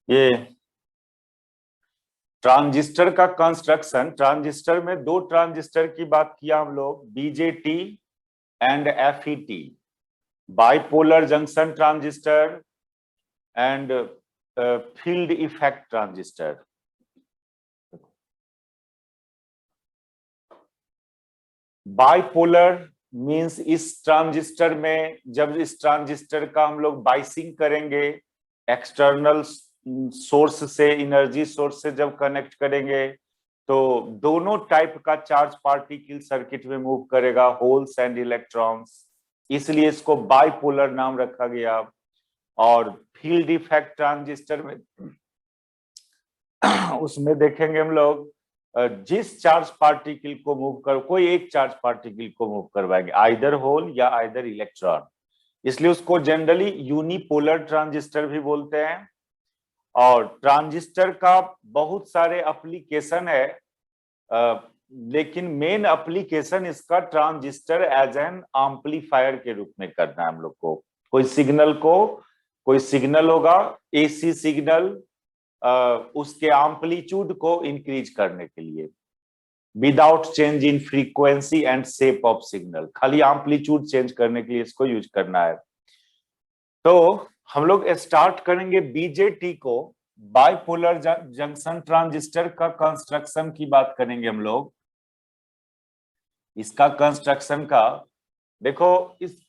ये ट्रांजिस्टर का construction, transistor में दो ट्रांजिस्टर की बात किया हम लोग, BJT and FET, bipolar junction transistor and field effect transistor. Bipolar means इस ट्रांजिस्टर में, जब इस ट्रांजिस्टर का हम लोग बाइसिंग करेंगे, एक्सटर्नल सोर्स से, एनर्जी सोर्स से जब कनेक्ट करेंगे तो दोनों टाइप का चार्ज पार्टिकल सर्किट में मूव करेगा, होल्स एंड इलेक्ट्रॉन्स, इसलिए इसको बाइपोलर नाम रखा गया। और फील्ड इफेक्ट ट्रांजिस्टर में उसमें देखेंगे हम लोग जिस चार्ज पार्टिकल को मूव कर, कोई एक चार्ज पार्टिकल को मूव करवाएंगे, आइदर होल या आइदर इलेक्ट्रॉन, इसलिए उसको जनरली यूनिपोलर ट्रांजिस्टर भी बोलते हैं। और ट्रांजिस्टर का बहुत सारे एप्लीकेशन है, लेकिन मेन एप्लीकेशन इसका ट्रांजिस्टर एज एन एम्पलीफायर के रूप में करना है हम लोग को। कोई सिग्नल होगा, एसी सिग्नल, उसके एम्पलीट्यूड को इंक्रीज करने के लिए, without change in frequency and shape of signal, खाली एम्पलीट्यूड चेंज करने के लिए इसको यूज करना है। तो हम लोग स्टार्ट करेंगे बीजेटी को, बाइपोलर जंक्शन ट्रांजिस्टर का कंस्ट्रक्शन की बात करेंगे हम लोग। इसका कंस्ट्रक्शन का देखो, इस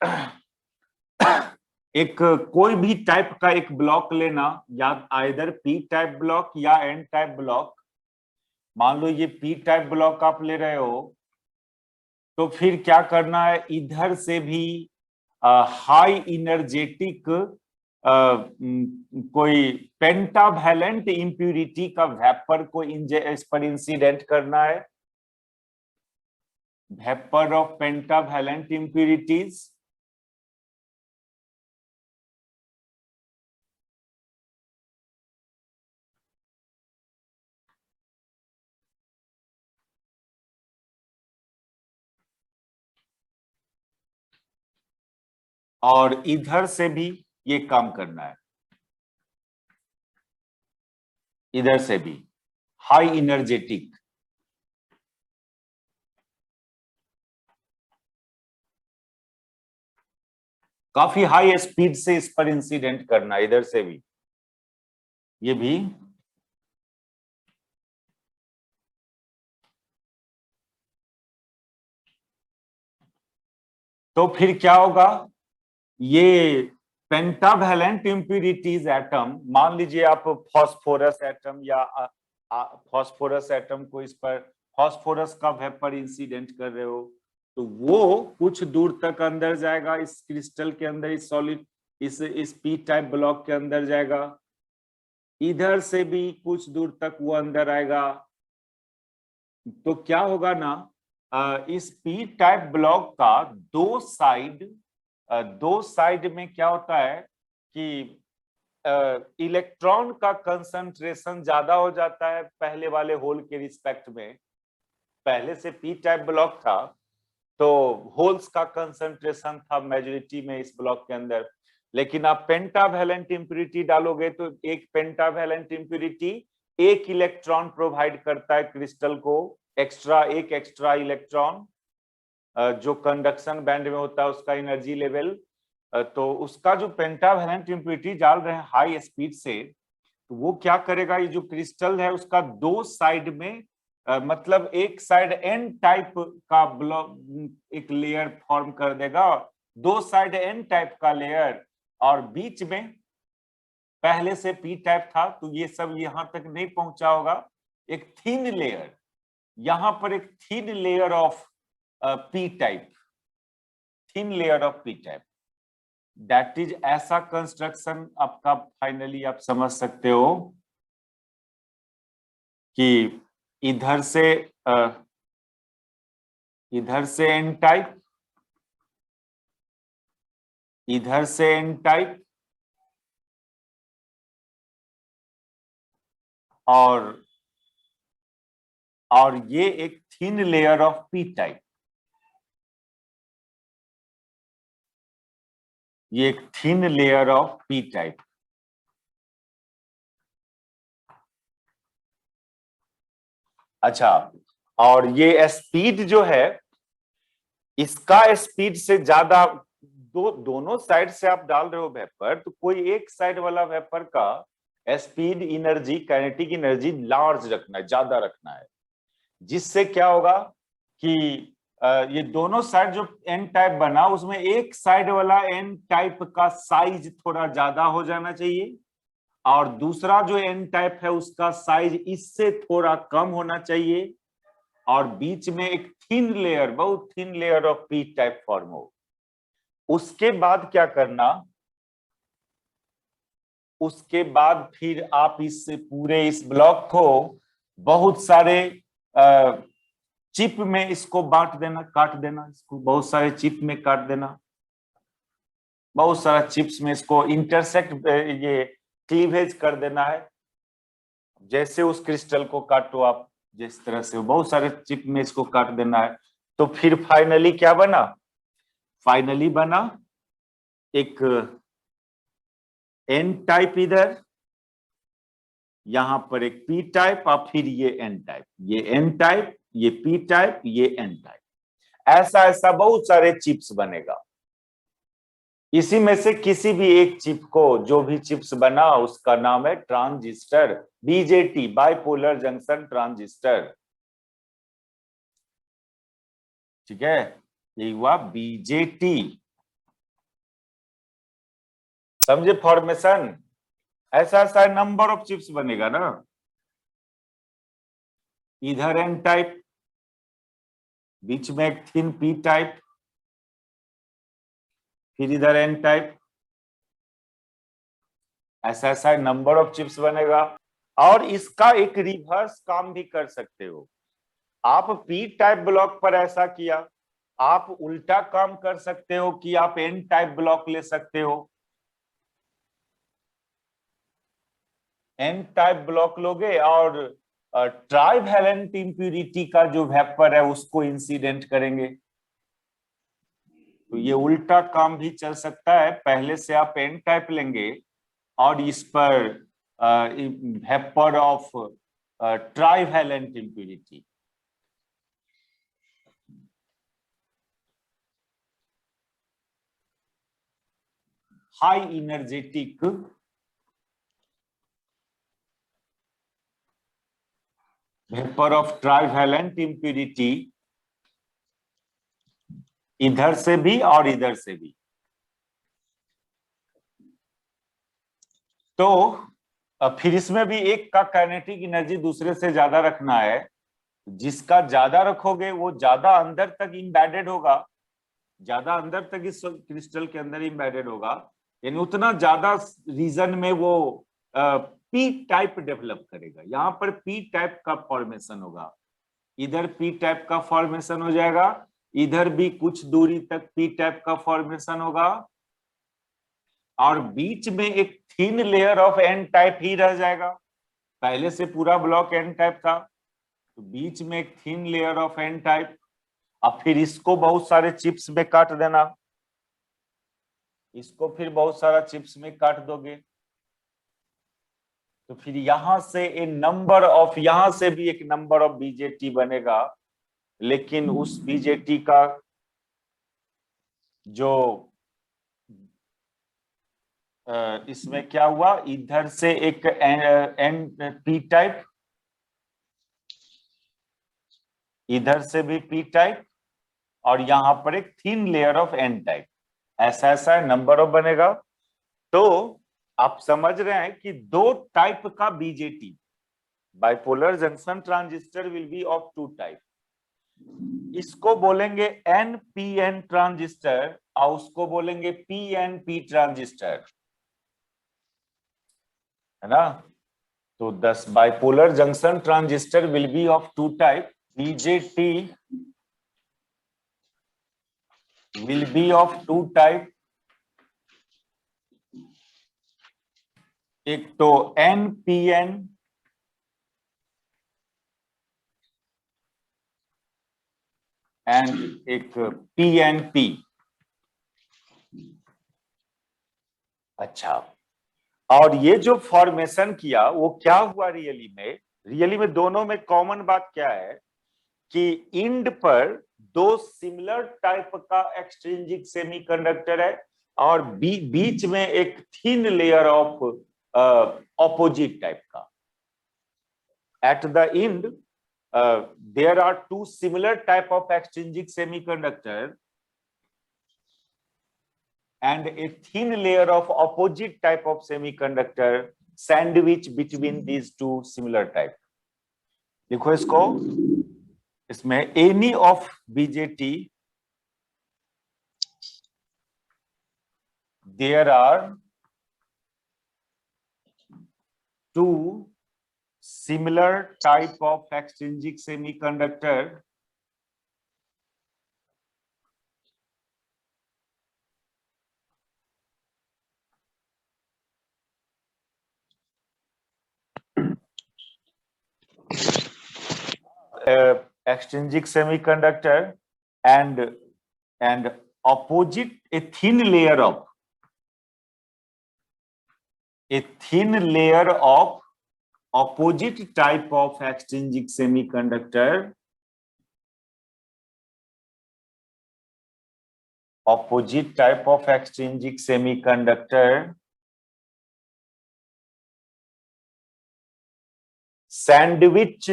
एक कोई भी टाइप का एक ब्लॉक लेना, या आइदर पी टाइप ब्लॉक या एन टाइप ब्लॉक। मान लो ये पी टाइप ब्लॉक आप ले रहे हो, तो फिर क्या करना है, इधर से भी हाई इनर्जेटिक कोई पेंटावैलेंट इंप्यूरिटी का वेपर को इस पर इंसिडेंट करना है, वेपर ऑफ पेंटावैलेंट इंप्यूरिटीज। और इधर से भी ये काम करना है, इधर से भी हाई इनर्जेटिक, काफी हाई स्पीड से इस पर इंसिडेंट करना है, इधर से भी, ये भी। तो फिर क्या होगा, ये पेंटावैलेंट इंप्यूरिटीज एटम, मान लीजिए आप फास्फोरस एटम या फास्फोरस एटम को इस पर फास्फोरस का वेपर इंसिडेंट कर रहे हो, तो वो कुछ दूर तक अंदर जाएगा, इस क्रिस्टल के अंदर, इस सॉलिड, इस पी टाइप ब्लॉक के अंदर जाएगा, इधर से भी कुछ दूर तक वो अंदर आएगा। तो क्या होगा ना, इस पी टाइप ब्लॉक का दो साइड में क्या होता है कि इलेक्ट्रॉन का कंसंट्रेशन ज्यादा हो जाता है पहले वाले होल के रिस्पेक्ट में। पहले से पी टाइप ब्लॉक था तो होल्स का कंसंट्रेशन था मेजॉरिटी में इस ब्लॉक के अंदर, लेकिन आप पेंटावैलेंट इंप्यूरिटी डालोगे तो एक पेंटावैलेंट इंप्यूरिटी एक इलेक्ट्रॉन प्रोवाइड करता है क्रिस्टल को, एक एक्स्ट्रा इलेक्ट्रॉन, जो कंडक्शन बैंड में होता है उसका एनर्जी लेवल। तो उसका जो पेंटावैलेंट इंप्यूरिटी डाल रहे हैं हाई स्पीड से, तो वो क्या करेगा, ये जो क्रिस्टल है उसका दो साइड में, मतलब एक साइड एन टाइप का ब्लॉक एक लेयर फॉर्म कर देगा, दो साइड एन टाइप का लेयर, और बीच में पहले से पी टाइप था तो ये सब यहां तक नहीं पहुंचा होगा, एक थिन लेयर, यहां पर एक thin layer of P type, thin layer of P type, that is, ऐसा कंस्ट्रक्शन आपका फाइनली आप समझ सकते हो कि इधर से इधर से एन टाइप, इधर से एन टाइप, और ये एक thin layer of P type, ये एक thin layer of P type. अच्छा, और ये स्पीड जो है, इसका स्पीड से ज्यादा दोनों साइड से आप डाल रहे हो वेपर, तो कोई एक साइड वाला वेपर का speed energy, kinetic energy large रखना है, ज्यादा रखना है, जिससे क्या होगा कि ये दोनों साइड जो एन टाइप बना, उसमें एक साइड वाला एन टाइप का साइज थोड़ा ज्यादा हो जाना चाहिए, और दूसरा जो एन टाइप है उसका साइज इससे थोड़ा कम होना चाहिए, और बीच में एक थिन लेयर, बहुत thin layer of P type form हो। उसके बाद क्या करना, उसके बाद फिर आप इस पूरे इस ब्लॉक को बहुत सारे चिप में इसको बांट देना, काट देना, इसको बहुत सारे चिप में काट देना, बहुत सारा चिप्स में इसको इंटरसेक्ट, ये क्लीवेज कर देना है, जैसे उस क्रिस्टल को काटो आप, जिस तरह से बहुत सारे चिप में इसको काट देना है। तो फिर फाइनली क्या बना, फाइनली बना एक एन टाइप इधर, यहां पर एक पी टाइप, और फिर ये एन टाइप, ये एन टाइप, ये पी टाइप, ये एन टाइप, ऐसा ऐसा बहुत सारे चिप्स बनेगा। इसी में से किसी भी एक चिप को, जो भी चिप्स बना उसका नाम है transistor, BJT, bipolar junction transistor. ठीक है, ये हुआ बीजेटी, समझे फॉर्मेशन। ऐसा ऐसा नंबर ऑफ चिप्स बनेगा ना, इधर एन टाइप, बीच में एक थिन पी टाइप, फिर इधर एन टाइप, ऐसा ऐसा नंबर ऑफ चिप्स बनेगा। और इसका एक रिवर्स काम भी कर सकते हो आप, पी टाइप ब्लॉक पर ऐसा किया, आप उल्टा काम कर सकते हो कि आप एन टाइप ब्लॉक ले सकते हो, एन टाइप ब्लॉक लोगे और ट्राइवैलेंट इंप्यूरिटी का जो वेपर है उसको इंसिडेंट करेंगे। तो ये उल्टा काम भी चल सकता है, पहले से आप एन टाइप लेंगे और इस पर vapour of trivalent impurity, high energetic vapour of trivalent impurity, इधर से भी और इधर से भी। तो फिर इसमें भी एक का काइनेटिक एनर्जी दूसरे से ज्यादा रखना है, जिसका ज्यादा रखोगे वो ज्यादा अंदर तक इम्बेडेड होगा, ज्यादा अंदर तक इस क्रिस्टल के अंदर इम्बेडेड होगा, यानी उतना ज्यादा रीजन में वो पी टाइप डेवलप करेगा। यहाँ पर पी टाइप का फॉर्मेशन होगा, इधर पी टाइप का फॉर्मेशन हो जाएगा, इधर भी कुछ दूरी तक पी टाइप का फॉर्मेशन होगा, और बीच में एक thin layer of N type ही रह जाएगा। पहले से पूरा ब्लॉक एन टाइप था, तो बीच में एक thin layer of N type. अब फिर इसको बहुत सारे चिप्स में काट देना, इसको फिर बहुत सारा चिप्स में काट दोगे, तो फिर यहां से ए नंबर ऑफ, यहां से भी एक नंबर ऑफ बीजेटी बनेगा, लेकिन उस बीजेटी का जो इसमें क्या हुआ, इधर से एक एन पी टाइप, इधर से भी पी टाइप, और यहां पर एक thin layer of N type, ऐसा ऐसा नंबर ऑफ बनेगा। तो आप समझ रहे हैं कि दो टाइप का BJT, bipolar junction transistor will be of two type, इसको बोलेंगे एन पी एन ट्रांजिस्टर और उसको बोलेंगे पी एन पी ट्रांजिस्टर, है ना। तो 10 bipolar junction transistor will be of two type, BJT will be of two type, एक तो NPN एंड एक PNP। अच्छा, और ये जो फॉर्मेशन किया वो क्या हुआ रियली में, रियली में दोनों में कॉमन बात क्या है कि इंड पर दो सिमिलर टाइप का एक्सट्रिंसिक सेमीकंडक्टर है और बीच में एक thin layer of opposite type का. At the end there are two similar type of extrinsic semiconductor and a thin layer of opposite type of semiconductor sandwich between these two similar type. देखो इसको, इसमें any of BJT there are two similar type of extrinsic semiconductor extrinsic semiconductor and opposite a thin layer of opposite type of extrinsic semiconductor, opposite type of extrinsic semiconductor sandwich,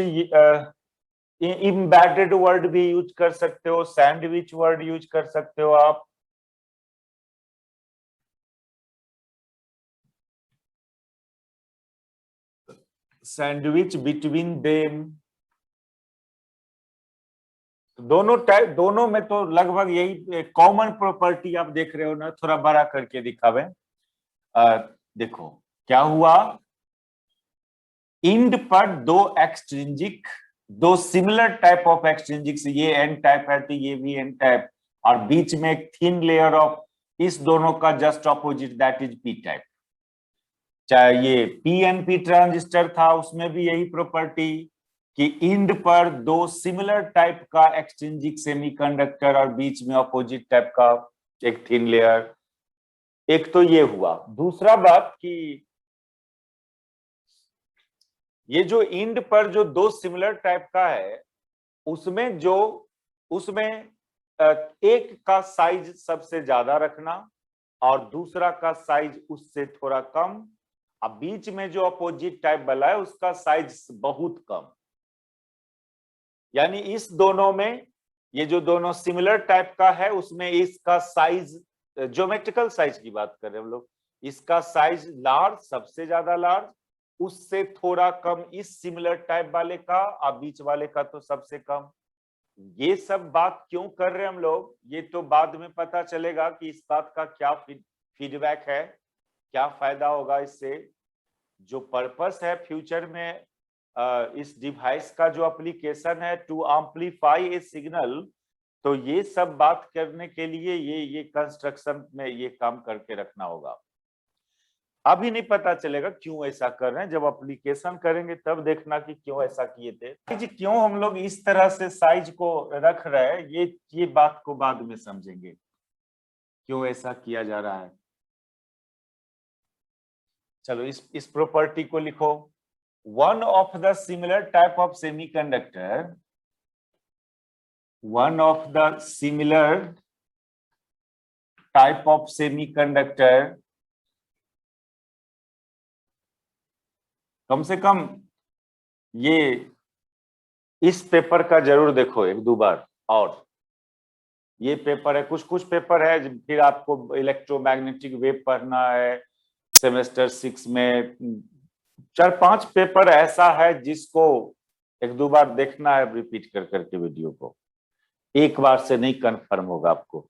embedded word भी use कर सकते हो, sandwich word use कर सकते हो आप. Sandwich between them. दोनों type, दोनों में तो लगभग यही कॉमन प्रॉपर्टी आप देख रहे हो ना. थोड़ा बड़ा करके दिखावे. देखो क्या हुआ, इंड पर दो एक्सट्रिंजिक, दो सिमिलर टाइप ऑफ एक्सट्रिंजिक, ये एन टाइप है तो ये भी एन टाइप, और बीच में एक थिन लेयर ऑफ इस दोनों का just opposite, that is P type. चाहे ये पीएनपी ट्रांजिस्टर था उसमें भी यही प्रॉपर्टी कि इंड पर दो सिमिलर टाइप का एक्सट्रिंजिक सेमीकंडक्टर और बीच में अपोजिट टाइप का एक थिन लेयर. एक तो ये हुआ. दूसरा बात कि ये जो इंड पर जो दो सिमिलर टाइप का है उसमें एक का साइज सबसे ज्यादा रखना और दूसरा का साइज उससे थोड़ा कम. अब बीच में जो अपोजिट टाइप वाला है उसका साइज बहुत कम. यानी इस दोनों में, ये जो दोनों सिमिलर टाइप का है उसमें इसका साइज, ज्योमेट्रिकल साइज की बात कर रहे हैं हम लोग, इसका साइज लार्ज, सबसे ज्यादा लार्ज, उससे थोड़ा कम इस सिमिलर टाइप वाले का, और बीच वाले का तो सबसे कम. ये सब बात क्यों कर रहे हैं हम लोग, ये तो बाद में पता चलेगा कि इस बात का क्या फीडबैक है, क्या फायदा होगा इससे. जो पर्पस है फ्यूचर में इस डिवाइस का, जो एप्लीकेशन है टू एम्पलीफाई ए सिग्नल, तो ये सब बात करने के लिए ये कंस्ट्रक्शन में ये काम करके रखना होगा. अभी नहीं पता चलेगा क्यों ऐसा कर रहे हैं, जब एप्लीकेशन करेंगे तब देखना कि क्यों ऐसा किए थे. क्यों हम लोग इस तरह से साइज को रख रहे हैं, ये बात को बाद में समझेंगे क्यों ऐसा किया जा रहा है. चलो इस प्रॉपर्टी को लिखो. One of the similar type of semiconductor, one of the similar type of semiconductor, कम से कम ये इस पेपर का जरूर देखो एक दो बार. और ये पेपर है, कुछ पेपर है फिर आपको इलेक्ट्रोमैग्नेटिक वेव पढ़ना है सेमेस्टर 6 में. 4-5 पेपर ऐसा है जिसको एक दो बार देखना है रिपीट कर करके वीडियो को. एक बार से नहीं कंफर्म होगा आपको.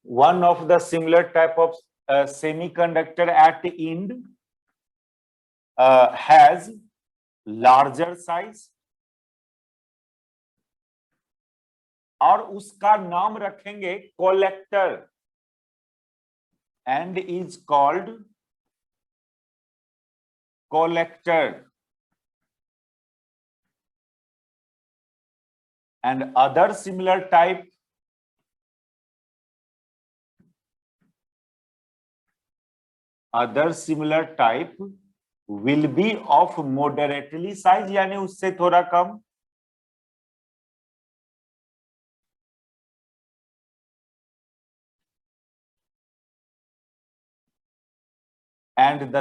One of the similar type of semiconductor at the end has larger size और उसका नाम रखेंगे collector and is called collector. And other similar type other similar type will be of moderately size, यानी उससे थोड़ा कम। and the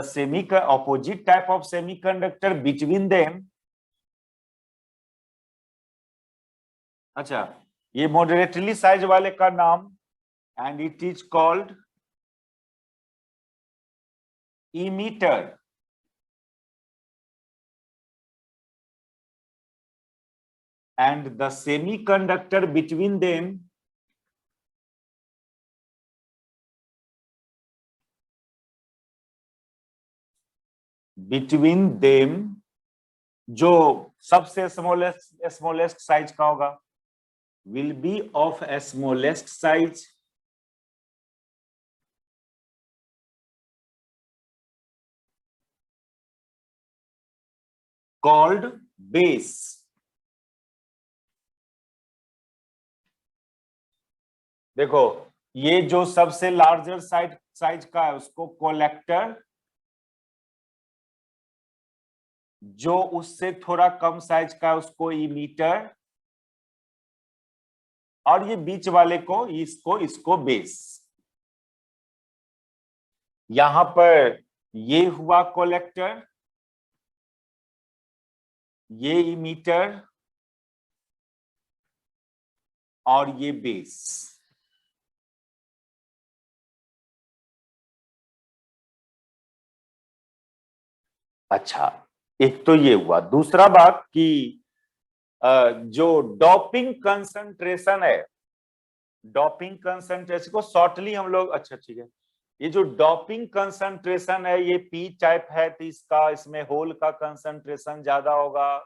opposite type of semiconductor between them। अच्छा, ये moderately size वाले का नाम, and it is called emitter। and the semiconductor between them जो सबसे स्मॉलेस्ट साइज का होगा, will be of smallest size called base। देखो, ये जो सबसे लार्जर साइज का है उसको कोलेक्टर, जो उससे थोड़ा कम साइज का है उसको इमीटर, और ये बीच वाले को इसको बेस। यहां पर ये हुआ कोलेक्टर, ये इमीटर, और ये बेस। अच्छा, एक तो ये हुआ। दूसरा बात कि जो डोपिंग कंसंट्रेशन है, डोपिंग कंसंट्रेशन को शॉर्टली हम लोग, अच्छा ठीक है, ये जो डोपिंग कंसंट्रेशन है ये पी टाइप है, तो इसमें होल का कंसंट्रेशन ज्यादा होगा।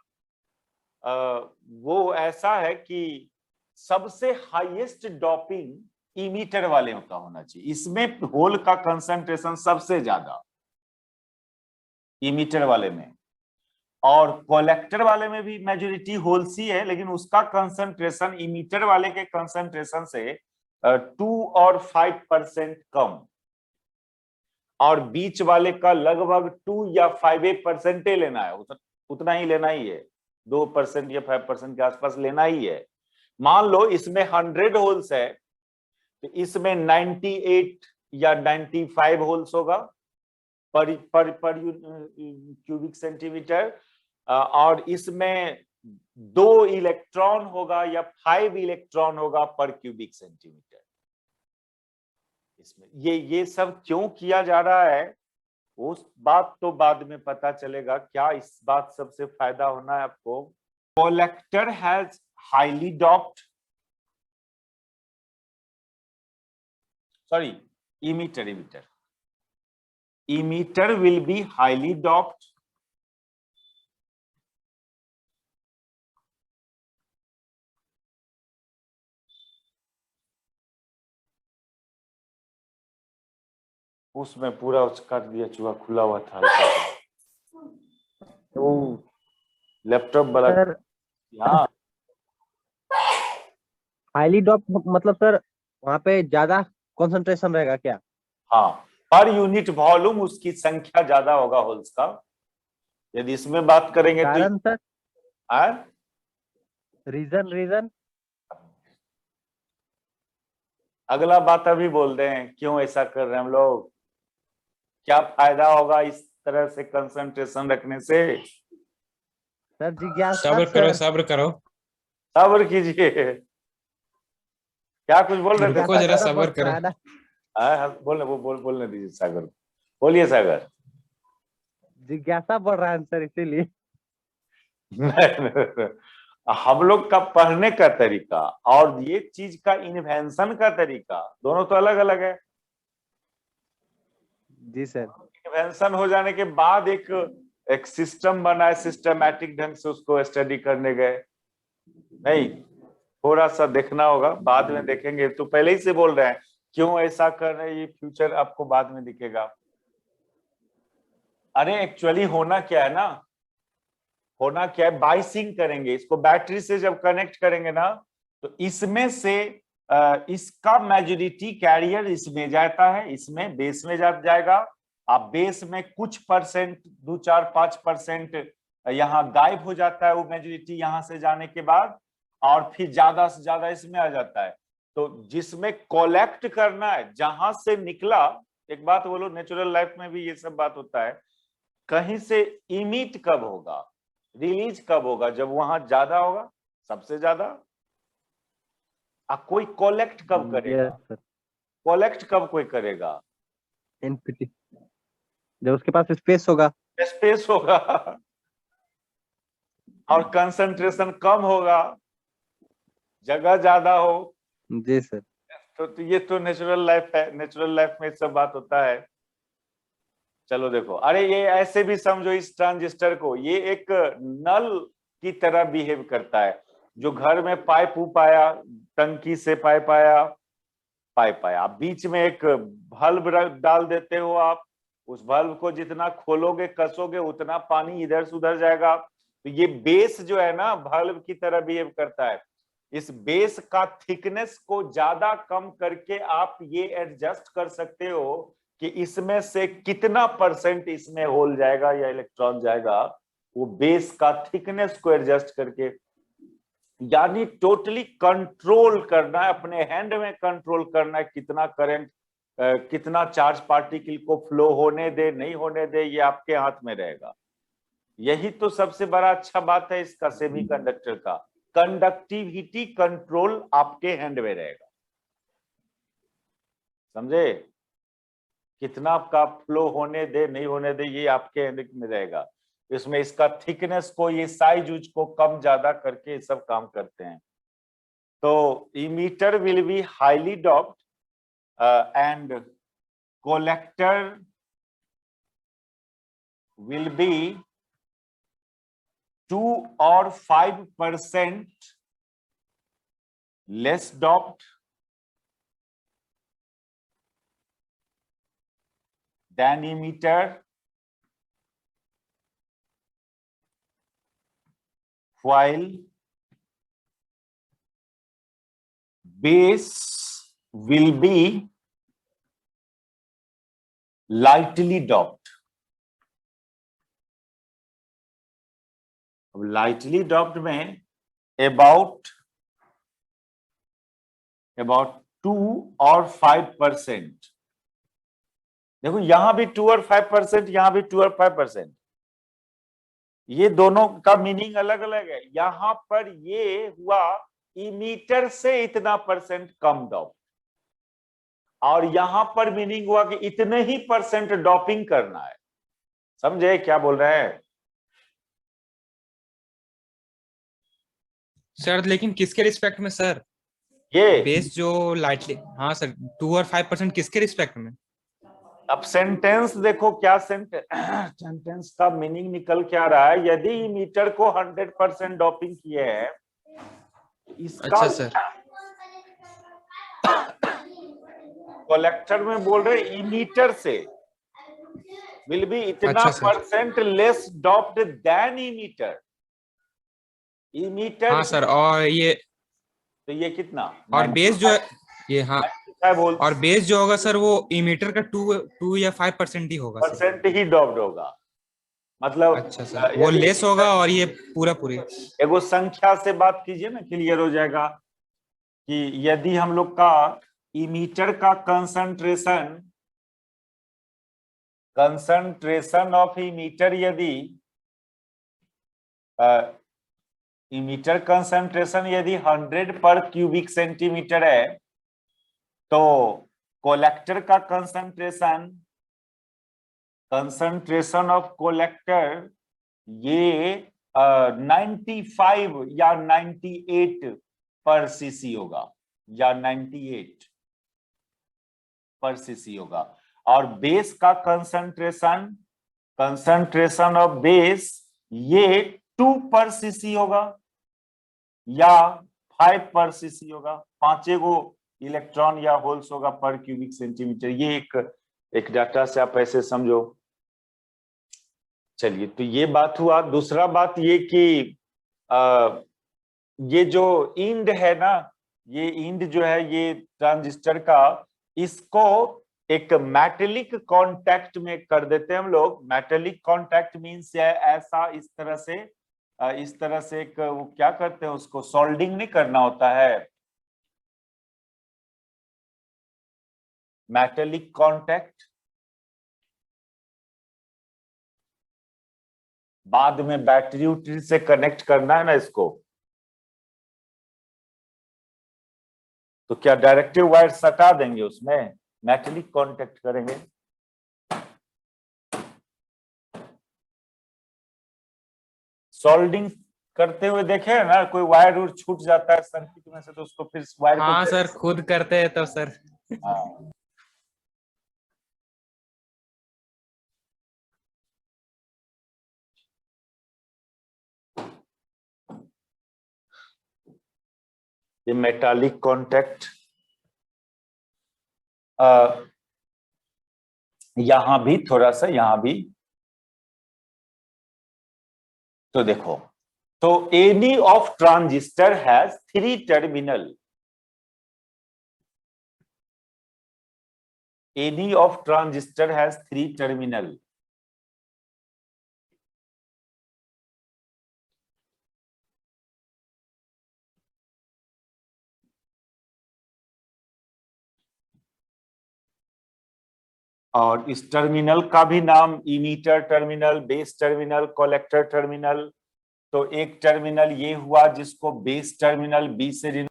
वो ऐसा है कि सबसे हाईएस्ट डोपिंग इमीटर वाले का होना चाहिए, इसमें होल का कंसंट्रेशन सबसे ज्यादा इमीटर वाले में, और कलेक्टर वाले में भी मेजॉरिटी होल्स ही है, लेकिन उसका कंसंट्रेशन इमीटर वाले के कंसंट्रेशन से 2 और 5% कम, और बीच वाले का लगभग 2 या 5% लेना है, उतना ही लेना ही है, 2% या 5% के आसपास लेना ही है। मान लो इसमें 100 होल्स है, तो इसमें 98 या 95 होल्स होगा पर क्यूबिक सेंटीमीटर, और इसमें 2 इलेक्ट्रॉन होगा या 5 इलेक्ट्रॉन होगा पर क्यूबिक सेंटीमीटर। इसमें ये सब क्यों किया जा रहा है उस बात तो बाद में पता चलेगा। क्या इस बात सबसे फायदा होना है आपको? Collector has highly doped, sorry emitter will be highly doped उसमें पूरा काट दिया, चूहा खुला हुआ था तो लैपटॉप वाला। सर हाँ, हाईली डॉप मतलब सर वहाँ पे ज्यादा कंसंट्रेशन रहेगा क्या? हाँ, पर यूनिट वॉल्यूम उसकी संख्या ज्यादा होगा होल्स का। यदि इसमें बात करेंगे तो कारण सर, हाँ, रीजन अगला बात अभी बोल रहे हैं क्यों ऐसा कर रहे हैं हम लोग, क्या फायदा होगा इस तरह से कंसंट्रेशन रखने से। सर जिज्ञासा सब्र करो सब्र कीजिए, क्या कुछ बोल रहे थे? रुको जरा, सब्र करो। बोलने दीजिए सागर, बोलिए सागर। जिज्ञासा बढ़ रहा है सर, इसीलिए। हम लोग का पढ़ने का तरीका और ये चीज का इन्वेंशन का तरीका दोनों तो अलग अलग है। जी सर। इन्वेंशन हो जाने के बाद एक सिस्टम बना है, सिस्टमैटिक ढंग से उसको स्टडी करने गए, नहीं थोड़ा सा देखना होगा, बाद में देखेंगे। तो पहले ही से बोल रहे हैं क्यों ऐसा कर रहे हैं, ये फ्यूचर आपको बाद में दिखेगा। अरे एक्चुअली होना क्या है ना, होना क्या है, बाइसिंग करेंगे इसको, बैटरी से जब कनेक्ट करेंगे ना तो इसमें से इसका मेजॉरिटी कैरियर इसमें जाता है, इसमें बेस में जाएगा, आप बेस में कुछ परसेंट 2-4-5% यहाँ गायब हो जाता है, वो मेजोरिटी यहाँ से जाने के बाद, और फिर ज्यादा से ज्यादा इसमें आ जाता है। तो जिसमें कलेक्ट करना है, जहां से निकला, एक बात बोलो, नेचुरल लाइफ में भी ये सब बात होता है, कहीं से इमिट कब होगा, रिलीज कब होगा, जब वहां ज्यादा होगा, सबसे ज्यादा। कोई कलेक्ट कब करेगा, यस सर। कलेक्ट कब कोई करेगा, एनपीटी, जब उसके पास स्पेस होगा। स्पेस होगा और कंसंट्रेशन कम होगा, जगह ज्यादा हो। जी सर। तो ये तो नेचुरल लाइफ है, नेचुरल लाइफ में सब बात होता है। चलो देखो, अरे ये ऐसे भी समझो इस ट्रांजिस्टर को, ये एक नल की तरह बिहेव करता है। जो घर में पाइप उप आया, टंकी से पाइप आया, पाइप आया, बीच में एक बल्ब डाल देते हो आप, उस बल्ब को जितना खोलोगे कसोगे उतना पानी इधर से उधर जाएगा। तो ये बेस जो है ना, बल्ब की तरह बिहेव करता है। इस बेस का थिकनेस को ज्यादा कम करके आप ये एडजस्ट कर सकते हो कि इसमें से कितना परसेंट इसमें होल जाएगा या इलेक्ट्रॉन जाएगा, वो बेस का थिकनेस को एडजस्ट करके। यानी टोटली कंट्रोल करना है, अपने हैंड में कंट्रोल करना है, कितना करंट, कितना चार्ज पार्टिकल को फ्लो होने दे नहीं होने दे, ये आपके हाथ में रहेगा। यही तो सबसे बड़ा अच्छा बात है इसका, सेमीकंडक्टर का, कंडक्टिविटी कंट्रोल आपके हैंड में रहेगा। समझे, कितना आपका फ्लो होने दे नहीं होने दे, ये आपके हैंड में रहेगा। इसमें इसका थिकनेस को, ये साइज उज को कम ज्यादा करके ये सब काम करते हैं। तो emitter will be highly doped and collector will be 2 or 5% less doped than emitter, while base will be lightly doped. अब lightly doped में about 2 or 5%। देखो यहां भी 2 और 5%, यहां भी 2 और 5%, ये दोनों का मीनिंग अलग अलग है। यहां पर ये हुआ इमीटर से इतना परसेंट कम डॉप, और यहां पर मीनिंग हुआ कि इतने ही परसेंट डॉपिंग करना है। समझे क्या बोल रहे हैं सर? लेकिन किसके रिस्पेक्ट में सर? ये? बेस जो लाइटली, हाँ सर, 2 और 5% किसके रिस्पेक्ट में? अब सेंटेंस देखो क्या सेंटेंस का मीनिंग निकल के आ रहा है। यदि इमीटर को 100% डॉपिंग किए हैं, इसका अच्छा सर। कलेक्टर में बोल रहे इमीटर से विल बी इतना अच्छा sir. Percent less doped than emitter. Emitter हाँ सर, और ये, तो ये कितना, और बेस जो है, ये हाँ, बोल, और बेस जो होगा सर वो इमीटर का 2 या 5% ही होगा सर। परसेंट ही डॉप्ड होगा। मतलब अच्छा सर, वो लेस होगा और ये पूरा पूरी। एगो संख्या से बात कीजिए ना, क्लियर हो जाएगा कि यदि हम लोग का इमीटर का कंसंट्रेशन ऑफ इमीटर, यदि इमीटर कंसंट्रेशन यदि 100 पर क्यूबिक सेंटीमीटर है, तो कोलेक्टर का कंसंट्रेशन ऑफ कोलेक्टर ये 95 या 98 पर सीसी होगा, या 98 पर सीसी होगा। और बेस का कंसंट्रेशन ऑफ बेस ये 2 पर सीसी होगा या 5 पर सीसी होगा। 5 गो इलेक्ट्रॉन या होल्स होगा पर क्यूबिक सेंटीमीटर। ये एक डाटा से आप ऐसे समझो। चलिए, तो ये बात हुआ। दूसरा बात ये कि ये जो इंड है ना, ये इंड जो है ये ट्रांजिस्टर का, इसको एक मेटेलिक कांटेक्ट में कर देते हैं हम लोग। मेटेलिक कांटेक्ट मींस ऐसा इस तरह से एक वो क्या करते हैं, उसको सोल्डिंग नहीं करना होता है, मेटेलिक कांटेक्ट। बाद में बैटरी उटरी से कनेक्ट करना है ना इसको, तो क्या डायरेक्टिव वायर सटा देंगे उसमें, मेटेलिक कांटेक्ट करेंगे। सोल्डिंग करते हुए देखे है ना, कोई वायर उर छूट जाता है सर्किट में से, तो उसको फिर वायर हाँ को सर, खुद करते हैं तो सर। हाँ। ये मेटालिक कांटेक्ट यहां भी थोड़ा सा, यहां भी तो देखो, तो any of transistor has 3 terminal, any of transistor has 3 terminal. और इस टर्मिनल का भी नाम emitter terminal, base terminal, collector terminal. तो एक टर्मिनल ये हुआ जिसको बेस टर्मिनल बी से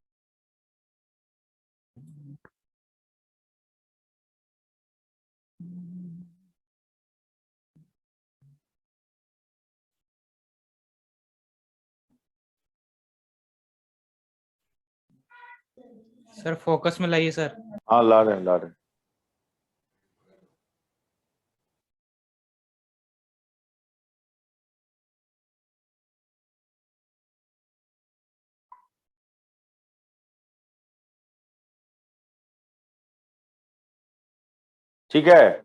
सर फोकस में लाइए सर। हाँ ला रहे ला रहे। ठीक है।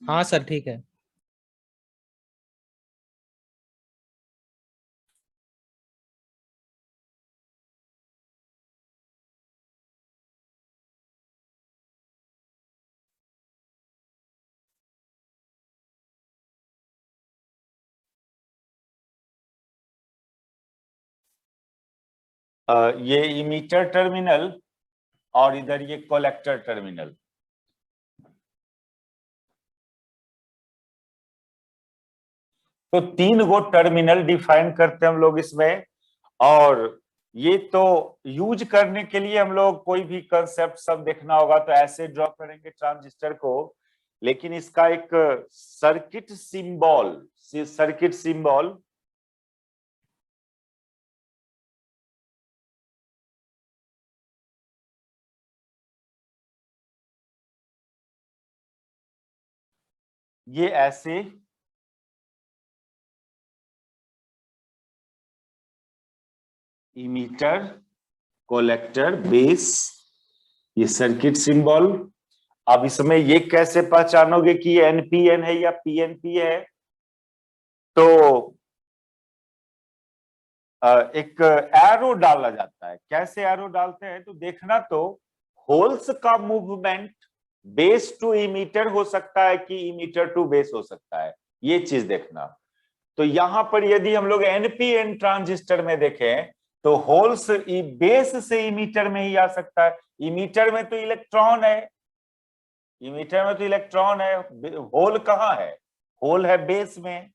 हाँ सर ठीक है। ये इमीटर टर्मिनल और इधर ये कलेक्टर टर्मिनल। तो 3 गो टर्मिनल डिफाइन करते हैं हम लोग इसमें। और ये तो यूज करने के लिए हम लोग कोई भी कंसेप्ट सब देखना होगा तो ऐसे ड्रॉ करेंगे ट्रांजिस्टर को, लेकिन इसका एक सर्किट सिंबल ये ऐसे इमीटर, कलेक्टर, बेस, ये सर्किट सिंबल। अब इसमें ये कैसे पहचानोगे कि ये एनपीएन है या पीएनपी है? तो एक एरो डाला जाता है। कैसे एरो डालते हैं तो देखना, तो होल्स का मूवमेंट बेस टू इमीटर हो सकता है कि इमीटर टू बेस हो सकता है, ये चीज देखना। तो यहां पर यदि हम लोग एनपीएन ट्रांजिस्टर में देखें तो होल्स बेस से इमीटर में ही आ सकता है। इमीटर में तो इलेक्ट्रॉन है, इमीटर में तो इलेक्ट्रॉन है, होल कहाँ है? होल है बेस में।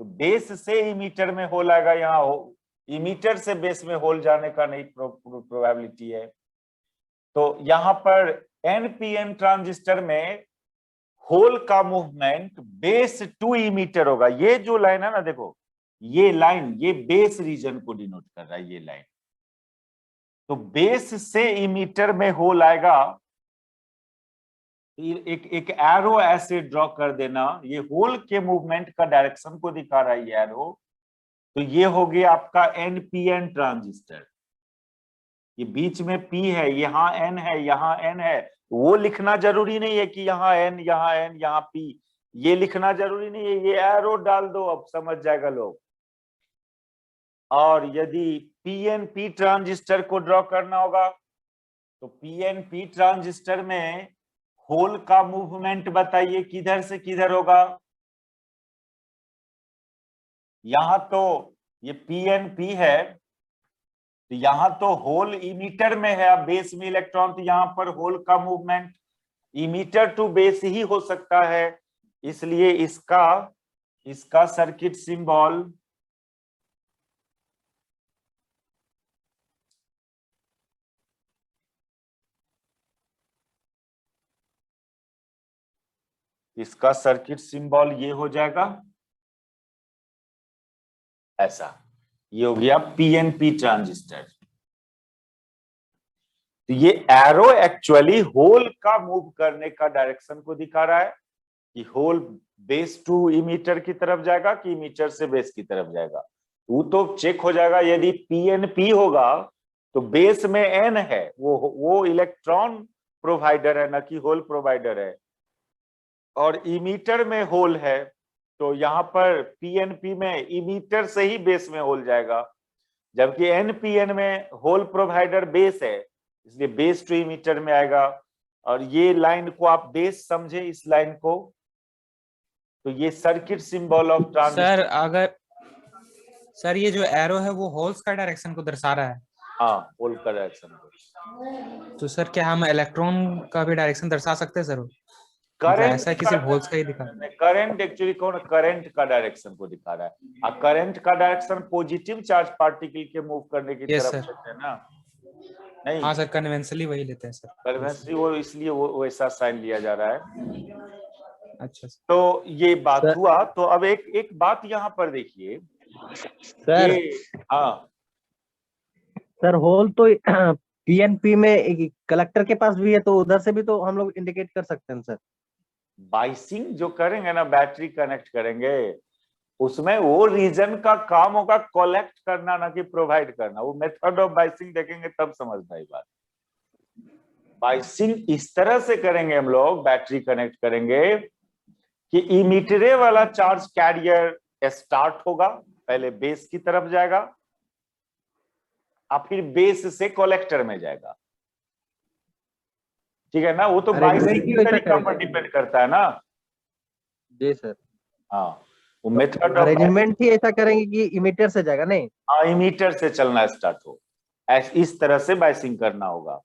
तो बेस से इमीटर में होल आएगा, यहाँ इमीटर से बेस में होल जाने का नहीं प्रोबेबिलिटी है। तो यहाँ पर एनपीएन ट्रांजिस्टर में होल का मूवमेंट बेस टू इमीटर होगा। ये जो लाइन है ना, देखो ये लाइन, ये बेस रीजन को डिनोट कर रहा है, ये लाइन। तो बेस से इमीटर में होल आएगा। एक एरो ऐसे ड्रॉ कर देना, ये होल के मूवमेंट का डायरेक्शन को दिखा रहा है ये एरो। तो ये हो गया आपका एनपीएन ट्रांजिस्टर। ये बीच में पी है, यहाँ एन है, यहाँ एन है। वो लिखना जरूरी नहीं है कि यहाँ एन, यहाँ एन, यहाँ पी, ये लिखना जरूरी नहीं है, ये एरो डाल दो, अब समझ जाएगा लोग। और यदि पीएनपी ट्रांजिस्टर को ड्रॉ करना होगा तो पीएनपी ट्रांजिस्टर में होल का मूवमेंट बताइए किधर से किधर होगा। यहां तो ये पीएनपी है, तो यहां तो होल इमीटर में है, अब बेस में इलेक्ट्रॉन, तो यहां पर होल का मूवमेंट इमीटर टू बेस ही हो सकता है। इसलिए इसका इसका सर्किट सिंबल इसका सर्किट सिंबल ये हो जाएगा ऐसा, ये हो गया पीएनपी ट्रांजिस्टर। तो ये एरो एक्चुअली होल का मूव करने का डायरेक्शन को दिखा रहा है कि होल बेस टू इमीटर की तरफ जाएगा कि इमीटर से बेस की तरफ जाएगा। वो तो चेक हो जाएगा, यदि पीएनपी होगा तो बेस में एन है, वो इलेक्ट्रॉन प्रोवाइडर है, न कि होल प्रोवाइडर है, और इमीटर में होल है, तो यहां पर पीएनपी में इमीटर से ही बेस में होल जाएगा, जबकि एनपीएन में होल प्रोवाइडर बेस है, इसलिए बेस टू इमीटर में आएगा। और ये लाइन को आप बेस समझे, इस लाइन को, तो ये circuit symbol of transistor. Sir ये जो एरो है वो होल्स का डायरेक्शन को दर्शा रहा है। हाँ, होल का डायरेक्शन को। तो सर क्या हम इलेक्ट्रॉन का भी डायरेक्शन दर्शा सकते हैं सर? मतलब करंट ऐसा है कि सिर्फ होल्स का ही दिखा? करंट एक्चुअली कौन, करंट का डायरेक्शन को दिखा रहा है, और करंट का डायरेक्शन पॉजिटिव चार्ज पार्टिकल के मूव करने की यस तरफ सर। से है ना। नहीं, हाँ सर, कन्वेंशनली वही लेते हैं सर। कन्वेंशनली वो इसलिए वो वैसा साइन लिया जा रहा है। अच्छा सर। तो ये बात सर, हुआ। तो अब एक एक बात यहाँ पर देखिए, सर ये हाँ, सर होल तो पीएनपी में कलेक्टर के पास भी है, तो उधर से भी तो हम लोग इंडिकेट कर सकते हैं सर। बाइसिंग जो करेंगे ना, बैटरी कनेक्ट करेंगे, उसमें वो रीजन का काम होगा कलेक्ट करना, ना कि प्रोवाइड करना। वो मेथड ऑफ बाइसिंग देखेंगे तब समझना ये बात। बाइसिंग इस तरह से करेंगे हम लोग, बैटरी कनेक्ट करेंगे कि इमीटरे वाला चार्ज कैरियर स्टार्ट होगा, पहले बेस की तरफ जाएगा और फिर बेस से कलेक्टर में जाएगा। ठीक है ना, वो तो अरेंजमेंट बाइसिंग ही के वैसा तरीका पर करेंगे। डिपेंड करता है ना। जी सर। हाँ, वो तो मेथड ऑफ अरेंजमेंट ही ऐसा करेंगे कि इमीटर से जाएगा नहीं। इमीटर से चलना स्टार्ट हो, इस तरह से बाइसिंग करना होगा।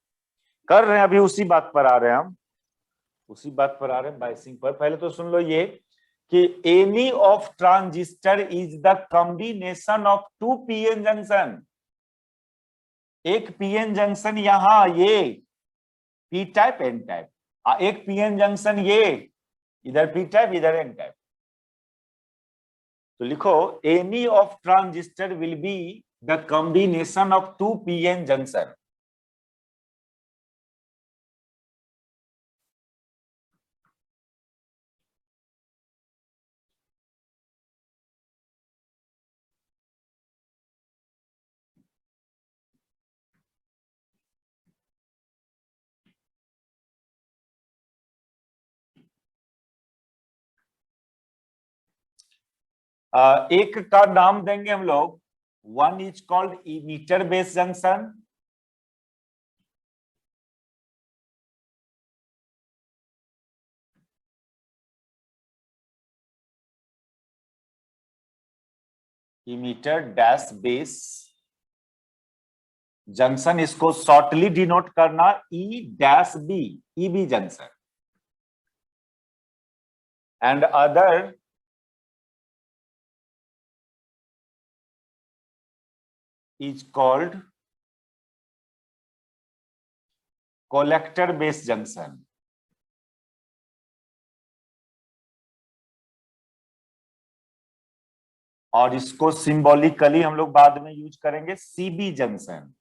कर रहे हैं, अभी उसी बात पर आ रहे हैं हम, उसी बात पर आ रहे हैं, बाइसिंग पर। पहले तो सुन लो ये कि any of transistor is the combination of two PN junction. एक पीएन जंक्शन यहां ये पी टाइप एन टाइप, एक पीएन जंक्शन ये इधर पी टाइप इधर एन टाइप। तो लिखो any of transistor will be the combination of two PN junction. एक का नाम देंगे हम लोग, one is called emitter base junction, emitter dash base junction, इसको शॉर्टली डिनोट करना E dash B, EB junction. And other is called collector base junction। और इसको सिंबॉलिकली हम लोग बाद में यूज करेंगे सीबी जंक्शन।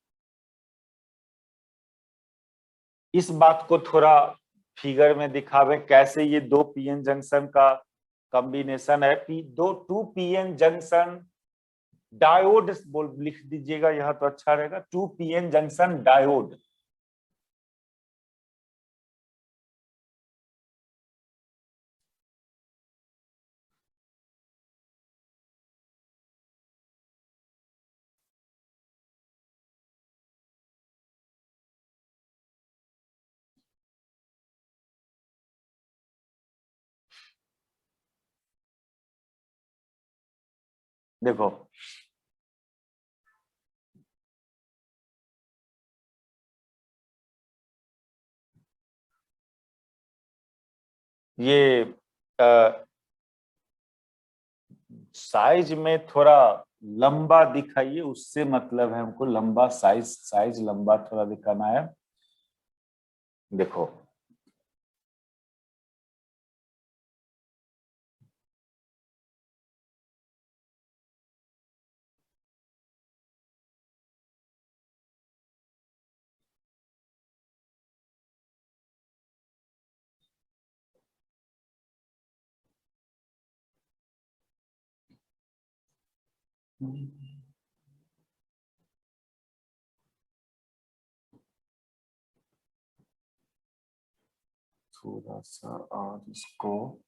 इस बात को थोड़ा फिगर में दिखावे कैसे ये दो पीएन जंक्शन का कॉम्बिनेशन है। दो टू पीएन जंक्शन डायोड बोल लिख दीजिएगा, यहां तो अच्छा रहेगा, टू पीएन जंक्शन डायोड। देखो ये साइज में थोड़ा लंबा दिखाइए, उससे मतलब है हमको लंबा साइज लंबा थोड़ा दिखाना है। देखो थोड़ा सा और इसको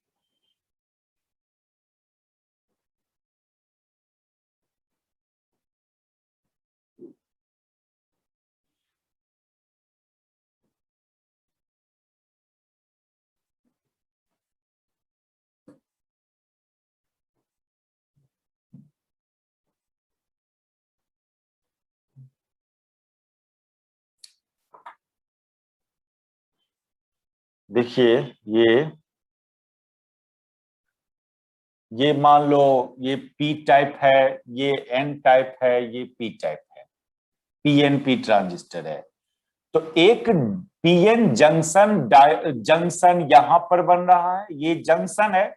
देखिए, ये मान लो ये पी टाइप है, ये एन टाइप है, ये पी टाइप है, पीएनपी ट्रांजिस्टर है। तो एक पीएन जंक्शन यहां पर बन रहा है, ये जंक्शन है।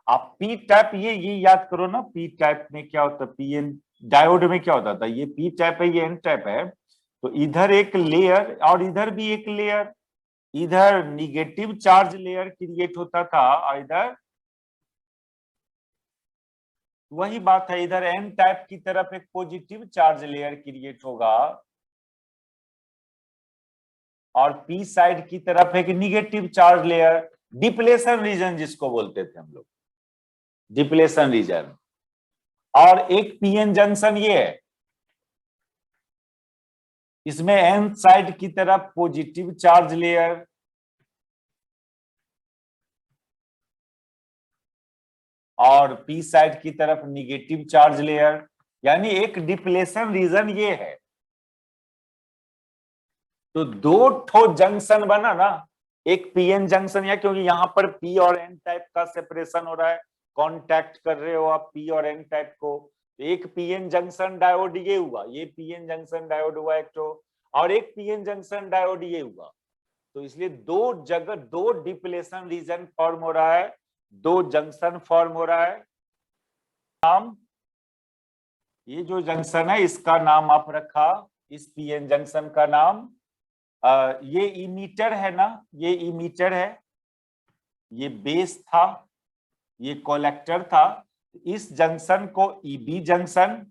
आप पी टाइप ये याद करो ना, पी टाइप में क्या होता है, पीएन डायोड में क्या होता था, ये पी टाइप है, ये एन टाइप है। तो इधर एक लेयर और इधर भी एक लेयर, इधर निगेटिव चार्ज लेयर क्रिएट होता था और इधर वही बात है, इधर एन टाइप की तरफ एक पॉजिटिव चार्ज लेयर क्रिएट होगा और पी साइड की तरफ एक negative charge layer, depletion region जिसको बोलते थे हम लोग, डिप्लेशन रीजन। और एक पीएन जंक्शन ये है, इसमें एन साइड की तरफ पॉजिटिव चार्ज लेयर और पी साइड की तरफ निगेटिव चार्ज लेयर, यानी एक डिप्लेशन रीजन ये है। तो दो ठो जंक्शन बना ना, एक पीएन जंक्शन है क्योंकि यहां पर पी और एन टाइप का सेपरेशन हो रहा है, कांटेक्ट कर रहे हो आप पी और एन टाइप को। एक पीएन जंक्शन डायोड ये हुआ, ये पीएन जंक्शन डायोड हुआ एक तो, और एक पीएन जंक्शन डायोड ये हुआ। तो इसलिए दो जगह दो डिप्लेशन रीजन फॉर्म हो रहा है, दो जंक्शन फॉर्म हो रहा है। नाम ये जो जंक्शन है इसका नाम आप रखा, इस पीएन जंक्शन का नाम ये इमीटर है ना, ये इमीटर है, ये बेस था, ये कलेक्टर था। इस जंक्शन को ईबी जंक्शन,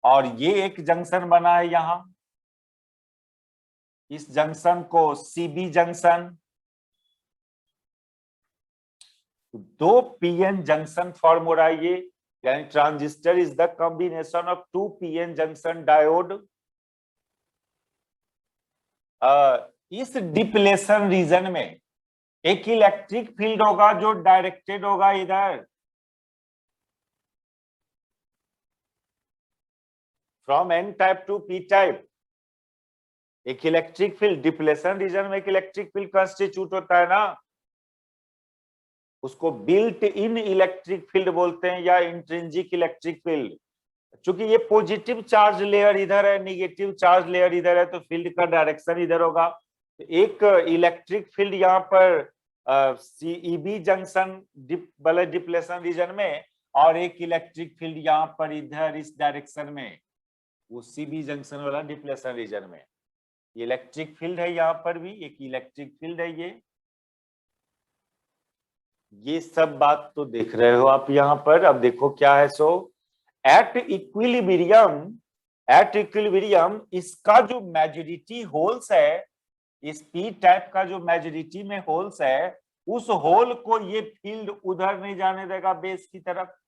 और ये एक जंक्शन बना है यहां, इस जंक्शन को सीबी जंक्शन। दो पीएन जंक्शन फॉर्म हो रहा है ये, यानी transistor is the combination of two PN junction diode. इस डिप्लेशन रीजन में एक इलेक्ट्रिक फील्ड होगा जो डायरेक्टेड होगा इधर from N type to P type. एक इलेक्ट्रिक फील्ड डिप्लेशन रीजन में एक इलेक्ट्रिक फील्ड कंस्टिट्यूट होता है ना, उसको बिल्ट इन इलेक्ट्रिक फील्ड बोलते हैं या इंट्रिंसिक इलेक्ट्रिक फील्ड। चूंकि ये पॉजिटिव चार्ज लेयर इधर है, निगेटिव चार्ज लेयर इधर है, तो फील्ड का डायरेक्शन इधर होगा। तो एक इलेक्ट्रिक फील्ड यहाँ पर सीईबी जंक्शन डिप्लेशन रीजन में, और एक इलेक्ट्रिक फील्ड यहाँ पर इधर इस डायरेक्शन में, वो सीबी जंक्शन वाला डिप्लेशन रीजन में। इलेक्ट्रिक फील्ड है यहाँ पर भी एक इलेक्ट्रिक फील्ड है ये सब बात तो देख रहे हो आप यहाँ पर। अब देखो क्या है, सो एट इक्विलिब्रियम इसका जो मेजॉरिटी होल्स है, इस पी टाइप का जो मेजॉरिटी में होल्स है, उस होल को ये फील्ड उधर नहीं जाने देगा बेस की तरफ,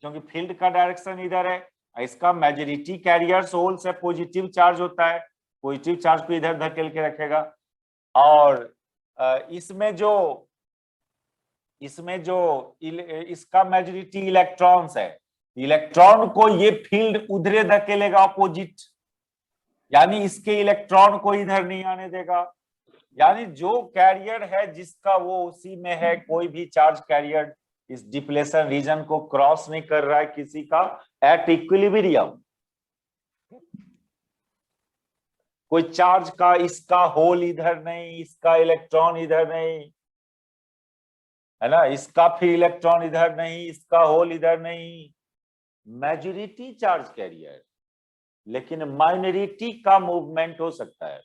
क्योंकि फील्ड का डायरेक्शन इधर है। इसका मेजॉरिटी कैरियर्स होल्स है, पॉजिटिव चार्ज होता है, पॉजिटिव चार्ज को इधर धकेल के रखेगा। और इसमें जो इसका मेजॉरिटी इलेक्ट्रॉन्स है, इलेक्ट्रॉन को ये फील्ड उधरे धकेलेगा अपोजिट, यानी इसके इलेक्ट्रॉन को इधर नहीं आने देगा। यानी जो कैरियर है जिसका वो उसी में है, कोई भी चार्ज कैरियर इस डिप्लेशन रीजन को क्रॉस नहीं कर रहा है किसी का एट इक्विलिब्रियम। कोई चार्ज का इसका होल इधर नहीं, इसका इलेक्ट्रॉन इधर नहीं, है ना, इसका फिर इलेक्ट्रॉन इधर नहीं, इसका होल इधर नहीं, मेजॉरिटी चार्ज कैरियर, लेकिन माइनॉरिटी का मूवमेंट हो सकता है।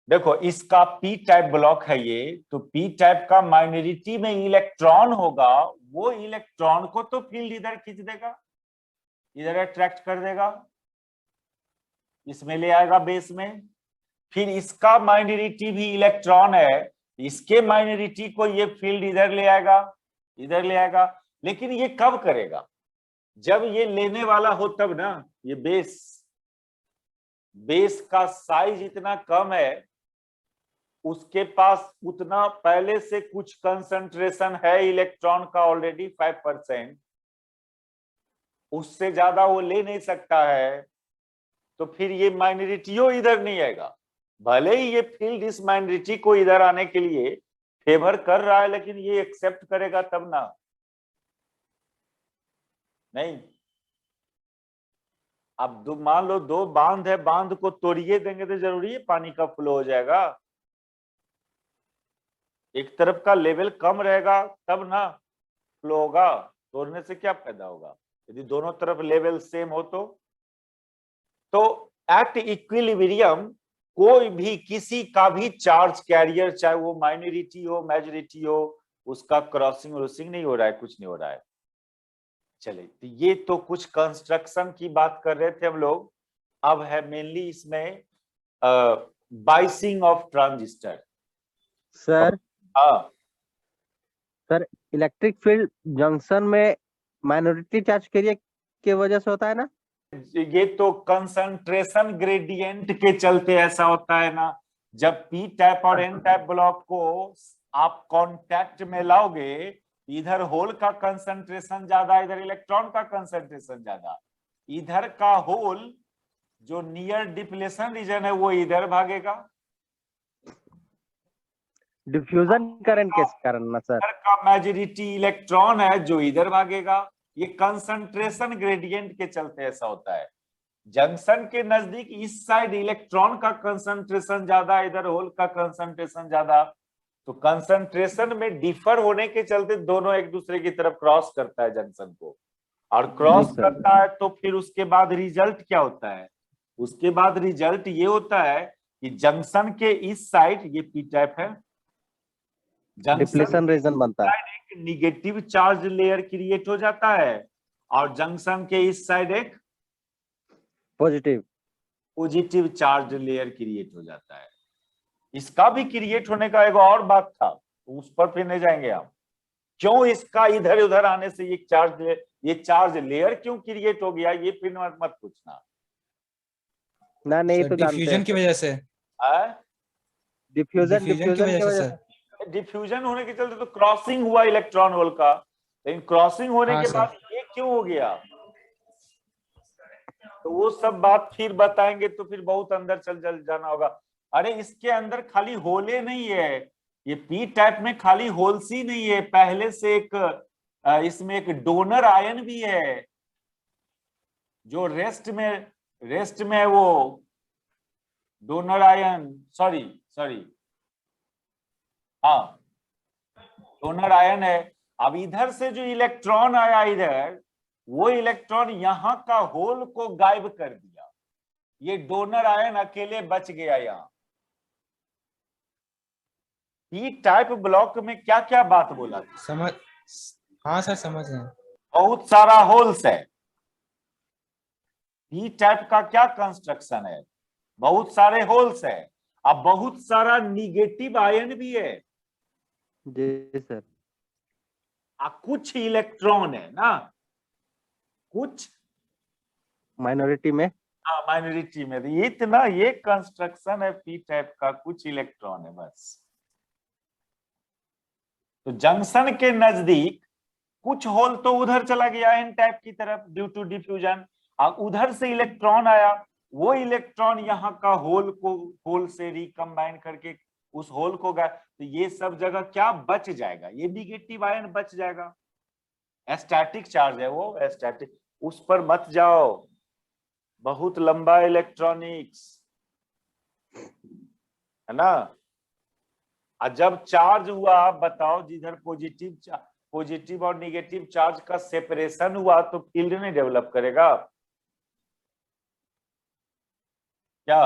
देखो इसका पी टाइप ब्लॉक है ये, तो पी टाइप का माइनॉरिटी में इलेक्ट्रॉन होगा, वो इलेक्ट्रॉन को तो फील्ड इधर खींच देगा, इधर अट्रैक्ट कर देगा, इसमें ले आएगा बेस में। फिर इसका माइनॉरिटी भी इलेक्ट्रॉन है, इसके माइनॉरिटी को ये फील्ड इधर ले आएगा, इधर ले आएगा। लेकिन ये कब करेगा? जब ये लेने वाला हो तब ना। ये बेस का साइज इतना कम है, उसके पास उतना पहले से कुछ कंसंट्रेशन है इलेक्ट्रॉन का ऑलरेडी 5%, उससे ज्यादा वो ले नहीं सकता है, तो फिर ये माइनॉरिटियों इधर नहीं आएगा। भले ही ये फील्ड इस माइनॉरिटी को इधर आने के लिए फेवर कर रहा है, लेकिन ये एक्सेप्ट करेगा तब ना, नहीं। अब मान लो दो बांध है, बांध को तोड़िए देंगे तो जरूरी है पानी का फ्लो हो जाएगा। एक तरफ का लेवल कम रहेगा तब ना फ्लो होगा, तोड़ने से क्या फायदा होगा यदि दोनों तरफ लेवल सेम हो तो एट इक्विलिब्रियम कोई भी किसी का भी चार्ज कैरियर, चाहे वो माइनॉरिटी हो मेजॉरिटी हो, उसका क्रॉसिंग व्रोसिंग नहीं हो रहा है, कुछ नहीं हो रहा है। चले, तो ये तो कुछ कंस्ट्रक्शन की बात कर रहे थे हम लोग। अब है मेनली इसमें बाइसिंग ऑफ ट्रांजिस्टर। सर हाँ सर, इलेक्ट्रिक फील्ड जंक्शन में माइनॉरिटी चार्ज कैरियर के वजह से होता है ना? ये तो कंसंट्रेशन ग्रेडियंट के चलते ऐसा होता है ना। जब पी टाइप और एन टाइप ब्लॉक को आप कांटेक्ट में लाओगे, इधर होल का कंसंट्रेशन ज्यादा, इधर इलेक्ट्रॉन का कंसंट्रेशन ज्यादा, इधर का होल जो नियर डिप्लेशन रीजन है वो इधर भागेगा, डिफ्यूजन करंट के कारण ना सर? इधर का मेजॉरिटी इलेक्ट्रॉन है जो इधर भागेगा। ये कंसंट्रेशन ग्रेडियंट के चलते ऐसा होता है। जंक्शन के नजदीक इस साइड इलेक्ट्रॉन का कंसंट्रेशन ज्यादा, इधर होल का कंसंट्रेशन ज्यादा, तो कंसंट्रेशन में डिफर होने के चलते दोनों एक दूसरे की तरफ क्रॉस करता है जंक्शन को, और क्रॉस करता है तो फिर उसके बाद रिजल्ट क्या होता है? उसके बाद रिजल्ट ये होता है कि जंक्शन के इस साइड, ये पी टाइप है, डिप्लेशन रीजन बनता है, एक निगेटिव चार्ज लेयर क्रिएट हो जाता है, और जंक्शन के इस साइड एक पॉजिटिव चार्ज लेयर क्रिएट हो जाता है। इसका भी क्रिएट होने का एक और बात था, उस पर फिर नहीं जाएंगे हम। क्यों इसका इधर उधर आने से ये चार्ज लेयर क्यों क्रिएट हो गया, ये फिर मत पूछना ना, नहीं तो डिफ्यूजन की वजह से, डिफ्यूजन की वजह से। डिफ्यूजन होने के चलते तो क्रॉसिंग हुआ इलेक्ट्रॉन होल का, लेकिन क्रॉसिंग होने के बाद ये क्यों हो गया, तो वो सब बात फिर बताएंगे, तो फिर बहुत अंदर चल जाना होगा। अरे इसके अंदर खाली होले नहीं है, ये पी टाइप में खाली होल्स ही नहीं है, पहले से इसमें एक डोनर आयन भी है, जो रेस्ट में वो डोनर आयन, सॉरी हाँ डोनर आयन है। अब इधर से जो इलेक्ट्रॉन आया इधर, वो इलेक्ट्रॉन यहां का होल को गायब कर दिया, ये डोनर आयन अकेले बच गया यहाँ। पी टाइप ब्लॉक में क्या क्या बात बोला समझ? हाँ सर समझ गए। बहुत सारा होल्स है। पी टाइप का क्या कंस्ट्रक्शन है? बहुत सारे होल्स है, अब बहुत सारा निगेटिव आयन भी है जी सर। कुछ इलेक्ट्रॉन है ना, कुछ माइनॉरिटी में, हाँ माइनॉरिटी में, ये इतना ये कंस्ट्रक्शन है पी टाइप का, कुछ इलेक्ट्रॉन है बस। तो जंक्शन के नजदीक कुछ होल तो उधर चला गया एन टाइप की तरफ ड्यू टू डिफ्यूजन, और उधर से इलेक्ट्रॉन आया, वो इलेक्ट्रॉन यहाँ का होल से रिकम्बाइन करके उस होल को गया, तो ये सब जगह क्या बच जाएगा, ये निगेटिव आयन बच जाएगा। स्टैटिक चार्ज है वो, स्टैटिक, उस पर मत जाओ, बहुत लंबा इलेक्ट्रॉनिक्स है ना। जब चार्ज हुआ, बताओ जिधर पॉजिटिव और निगेटिव चार्ज का सेपरेशन हुआ तो फील्ड नहीं डेवलप करेगा क्या?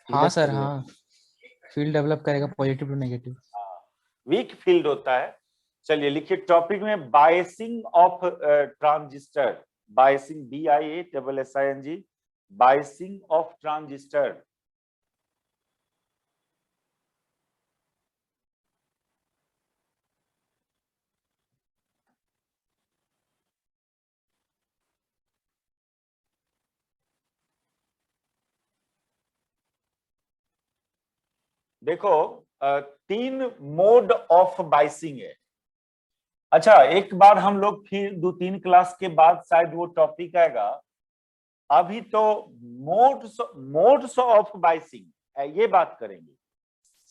हाँ सर, हाँ फील्ड डेवलप करेगा positive to negative. Weak field होता है। चलिए लिखिए टॉपिक में biasing of transistor, biasing BIASSING, biasing of transistor. देखो 3 मोड ऑफ बाइसिंग है। अच्छा एक बार हम लोग फिर 2-3 क्लास के बाद शायद वो टॉपिक आएगा, अभी तो मोड्स ऑफ बाइसिंग ये बात करेंगे।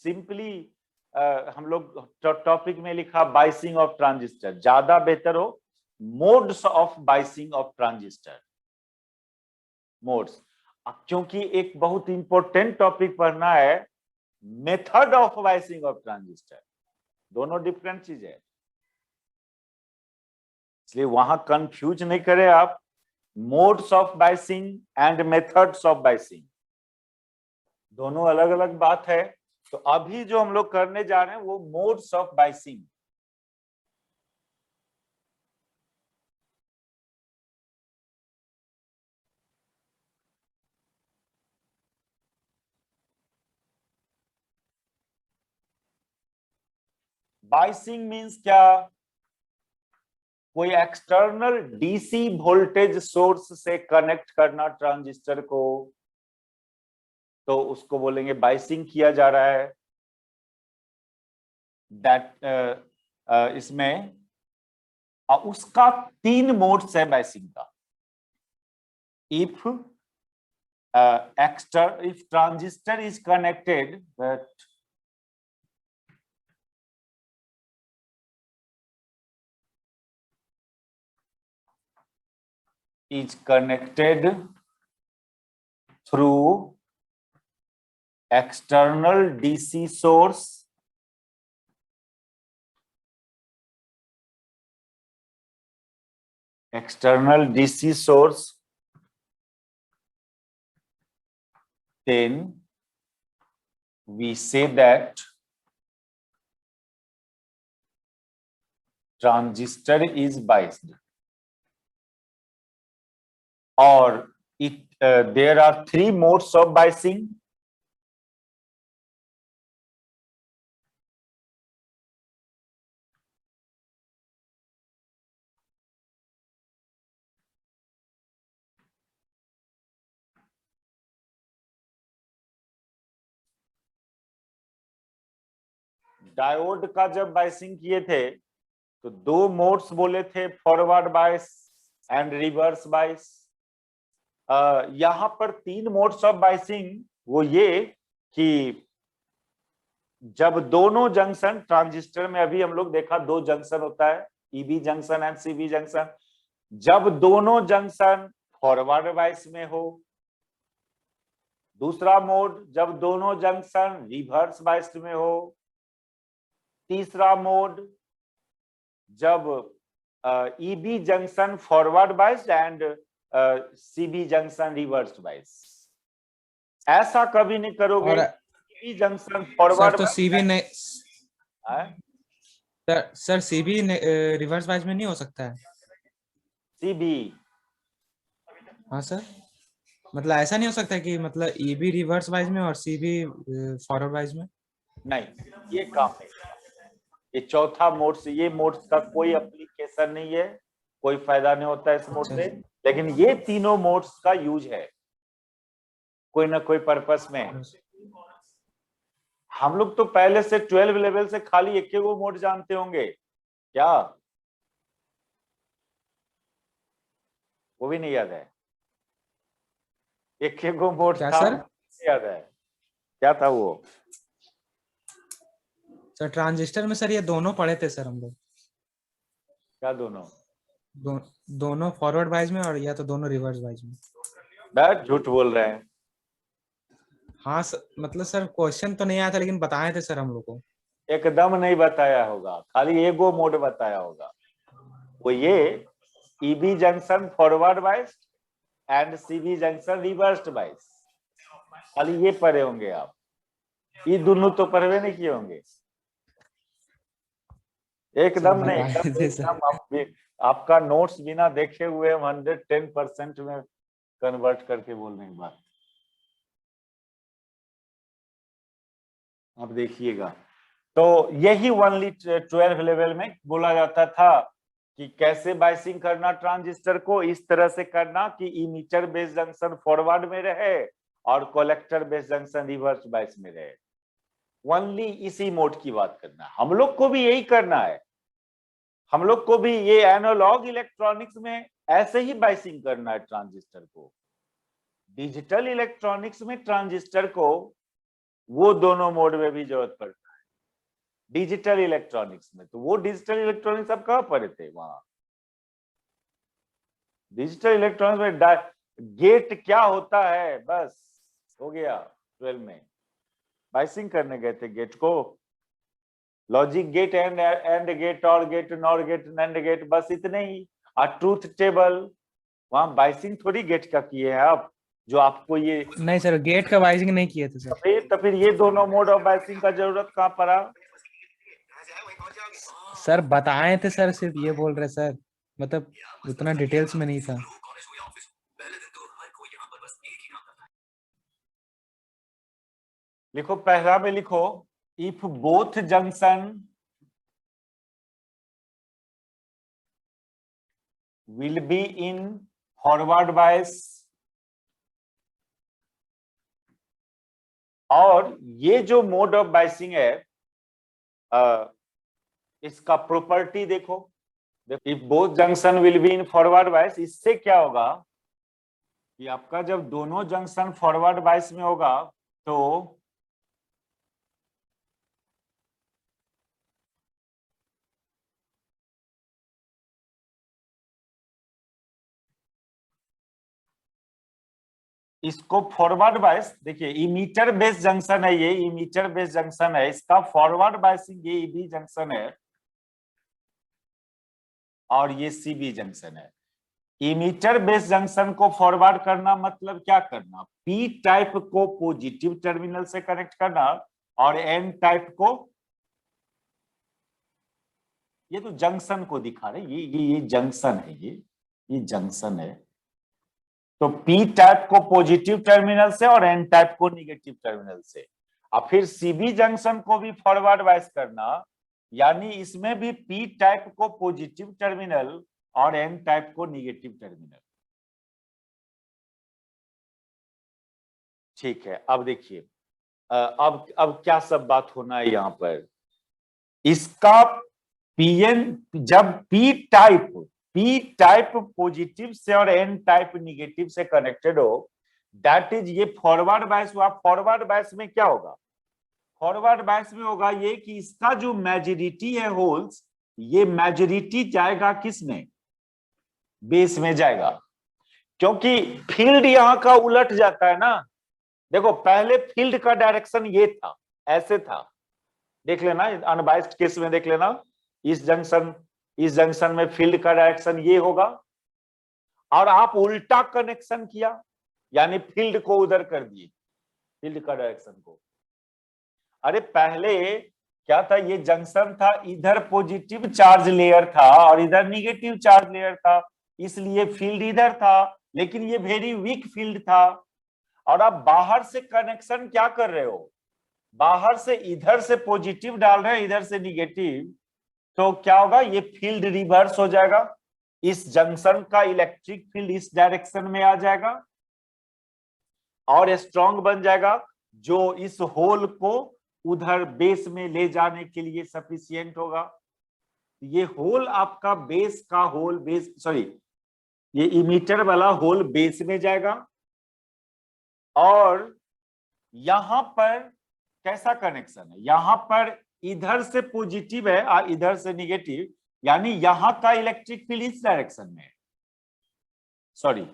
सिंपली हम लोग टॉपिक में लिखा बाइसिंग ऑफ ट्रांजिस्टर, ज्यादा बेहतर हो modes of biasing of transistor, modes, क्योंकि एक बहुत इंपॉर्टेंट टॉपिक पढ़ना है method of biasing of transistor, दोनों डिफरेंट चीज है, इसलिए वहां कंफ्यूज नहीं करें आप। Modes of biasing and methods of biasing दोनों अलग अलग बात है। तो अभी जो हम लोग करने जा रहे हैं वो modes of biasing. Biasing means क्या? कोई एक्सटर्नल डीसी वोल्टेज सोर्स से कनेक्ट करना ट्रांजिस्टर को, तो उसको बोलेंगे बाइसिंग किया जा रहा है। दैट इसमें उसका 3 मोड्स है बाइसिंग का। If transistor is connected, is connected through external DC source, then we say that transistor is biased, or there are 3 modes of biasing. Diode का जब बाइसिंग किए थे तो 2 मोड्स बोले थे, forward bias and reverse bias. यहां पर 3 modes of biasing, वो ये कि जब दोनों जंक्शन ट्रांजिस्टर में, अभी हम लोग देखा 2 जंक्शन होता है, EB junction and CB junction, जब दोनों जंक्शन फॉरवर्ड बायस में हो। दूसरा मोड जब दोनों जंक्शन रिवर्स बायस में हो। तीसरा मोड जब EB junction forward bias and CB junction reverse bias. ऐसा कभी नहीं करोगे CB जंक्शन फॉरवर्ड, तो CB ने सर CB रिवर्स बायस में नहीं हो सकता है? CB, हाँ सर, मतलब ऐसा नहीं हो सकता कि मतलब EB रिवर्स बायस में और CB फॉरवर्ड बायस में? नहीं, ये काम नहीं, ये चौथा मोड से, ये मोड का कोई एप्लीकेशन नहीं है, कोई फायदा नहीं होता है इस मोड से, लेकिन ये तीनों मोड्स का यूज है कोई ना कोई पर्पस में। हम लोग तो पहले से 12 लेवल से खाली एक वो मोड जानते होंगे क्या? वो भी नहीं याद है? एक वो मोड क्या था, सर? याद है क्या था वो? सर ट्रांजिस्टर में सर ये दोनों पढ़े थे सर हम लोग। क्या दोनों? दोनों फॉरवर्ड बाइज में और या तो दोनों रिवर्स बाइज में। बैठ झूठ बोल रहे हैं। हाँ सर, मतलब सर क्वेश्चन तो नहीं आया था लेकिन बताए थे सर हम लोग को। एकदम नहीं बताया होगा, खाली एगो मोड बताया होगा। वो ये ईबी जंक्शन फॉरवर्ड बाइस एंड सीबी जंक्शन रिवर्स्ड बाइस, खाली ये पढ़े होंगे आप। ये दोनों तो पढ़वे नहीं किए होंगे। एकदम नहीं, बताए थे सर। एकदम आपका नोट्स बिना देखे हुए हम 110% में कन्वर्ट करके बोल रहे हैं बात। अब देखिएगा, तो यही ओनली 12 लेवल में बोला जाता था कि कैसे बाइसिंग करना ट्रांजिस्टर को, इस तरह से करना कि इमीटर बेस जंक्शन फॉरवर्ड में रहे और collector base junction reverse bias में रहे। ओनली इसी मोड की बात करना, हम लोग को भी यही करना है। हम लोग को भी ये एनालॉग इलेक्ट्रॉनिक्स में ऐसे ही बाइसिंग करना है ट्रांजिस्टर को। डिजिटल इलेक्ट्रॉनिक्स में ट्रांजिस्टर को वो दोनों मोड में भी जरूरत पड़ता है। डिजिटल इलेक्ट्रॉनिक्स में तो वो डिजिटल इलेक्ट्रॉनिक्स आप कहाँ पढ़े थे? वहां डिजिटल इलेक्ट्रॉनिक्स में गेट क्या होता है, बस हो गया। 12 में बाइसिंग करने गए थे गेट को, लॉजिक गेट एंड गेट और gate NOR gate NAND gate, बस इतने ही। और ट्रूथ टेबल, वहां बाइसिंग थोड़ी गेट का किए हैं आप, जो आपको ये नहीं सर, गेट का बाइसिंग नहीं किए थे सर। तो फिर ये दोनों मोड ऑफ बाइसिंग का जरूरत कहाँ पड़ा? सर बताए थे सर, सिर्फ ये बोल रहे सर, मतलब उतना डिटेल्स में नहीं था। लिखो, पहला में लिखो, if both junction will be in forward bias, और ये जो मोड ऑफ बाइसिंग है इसका प्रॉपर्टी देखो। If both junction will be in forward बाइस, इससे क्या होगा कि आपका जब दोनों जंक्शन फॉरवर्ड बाइस में होगा तो इसको फॉरवर्ड बाइस, देखिए इमीटर बेस जंक्शन है, ये इमीटर बेस जंक्शन है, इसका फॉरवर्ड बाइसिंग ये ईबी जंक्शन है और ये सीबी जंक्शन है। इमीटर बेस जंक्शन को फॉरवर्ड करना मतलब क्या करना? पी टाइप को पॉजिटिव टर्मिनल से कनेक्ट करना और एन टाइप को, ये तो जंक्शन को दिखा रहे, ये जंक्शन है, ये जंक्शन है। तो पी टाइप को पॉजिटिव टर्मिनल से और एन टाइप को निगेटिव टर्मिनल से, और फिर सीबी जंक्शन को भी फॉरवर्ड बाइस करना, यानी इसमें भी पी टाइप को पॉजिटिव टर्मिनल और एन टाइप को निगेटिव टर्मिनल। ठीक है, अब देखिए, अब क्या सब बात होना है यहाँ पर। इसका पीएन, जब पी टाइप पॉजिटिव से और एन टाइप निगेटिव से कनेक्टेड हो, दैट इज ये फॉरवर्ड बायस हुआ। फॉरवर्ड बायस में क्या होगा? फॉरवर्ड बायस में होगा ये कि इसका जो मेजॉरिटी है होल्स, ये मेजॉरिटी जाएगा किस में? बेस में जाएगा, क्योंकि फील्ड यहां का उलट जाता है ना। देखो, पहले फील्ड का डायरेक्शन ये था, ऐसे था, देख लेना अनबाइस्ड केस में, देख लेना इस जंक्शन में फील्ड का डायरेक्शन ये होगा, और आप उल्टा कनेक्शन किया, यानी फील्ड को उधर कर दिए, फील्ड का डायरेक्शन को। अरे पहले क्या था, ये जंक्शन था, इधर पॉजिटिव चार्ज लेयर था और इधर निगेटिव चार्ज लेयर था, इसलिए फील्ड इधर था, लेकिन ये वेरी वीक फील्ड था। और आप बाहर से कनेक्शन क्या कर रहे हो? बाहर से इधर से पॉजिटिव डाल रहे हैं, इधर से निगेटिव, तो क्या होगा? ये फील्ड रिवर्स हो जाएगा, इस जंक्शन का इलेक्ट्रिक फील्ड इस डायरेक्शन में आ जाएगा और स्ट्रांग बन जाएगा, जो इस होल को उधर बेस में ले जाने के लिए सफिशिएंट होगा। ये होल आपका बेस का होल बेस, सॉरी, ये इमीटर वाला होल बेस में जाएगा और यहां पर कैसा कनेक्शन है, यहां पर इधर से पॉजिटिव है और इधर से निगेटिव, यानी यहां का इलेक्ट्रिक फील्ड इस डायरेक्शन में है, सॉरी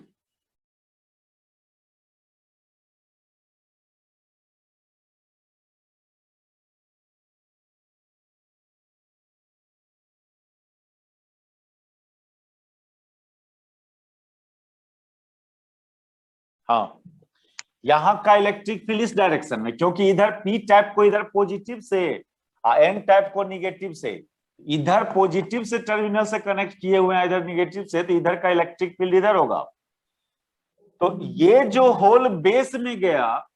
हाँ, यहां का इलेक्ट्रिक फील्ड इस डायरेक्शन में, क्योंकि इधर पी टाइप को इधर पॉजिटिव से एन टाइप को निगेटिव से, इधर पॉजिटिव से टर्मिनल से कनेक्ट किए हुए हैं, इधर निगेटिव से, तो इधर का इलेक्ट्रिक फील्ड इधर होगा। तो ये जो होल बेस में गया,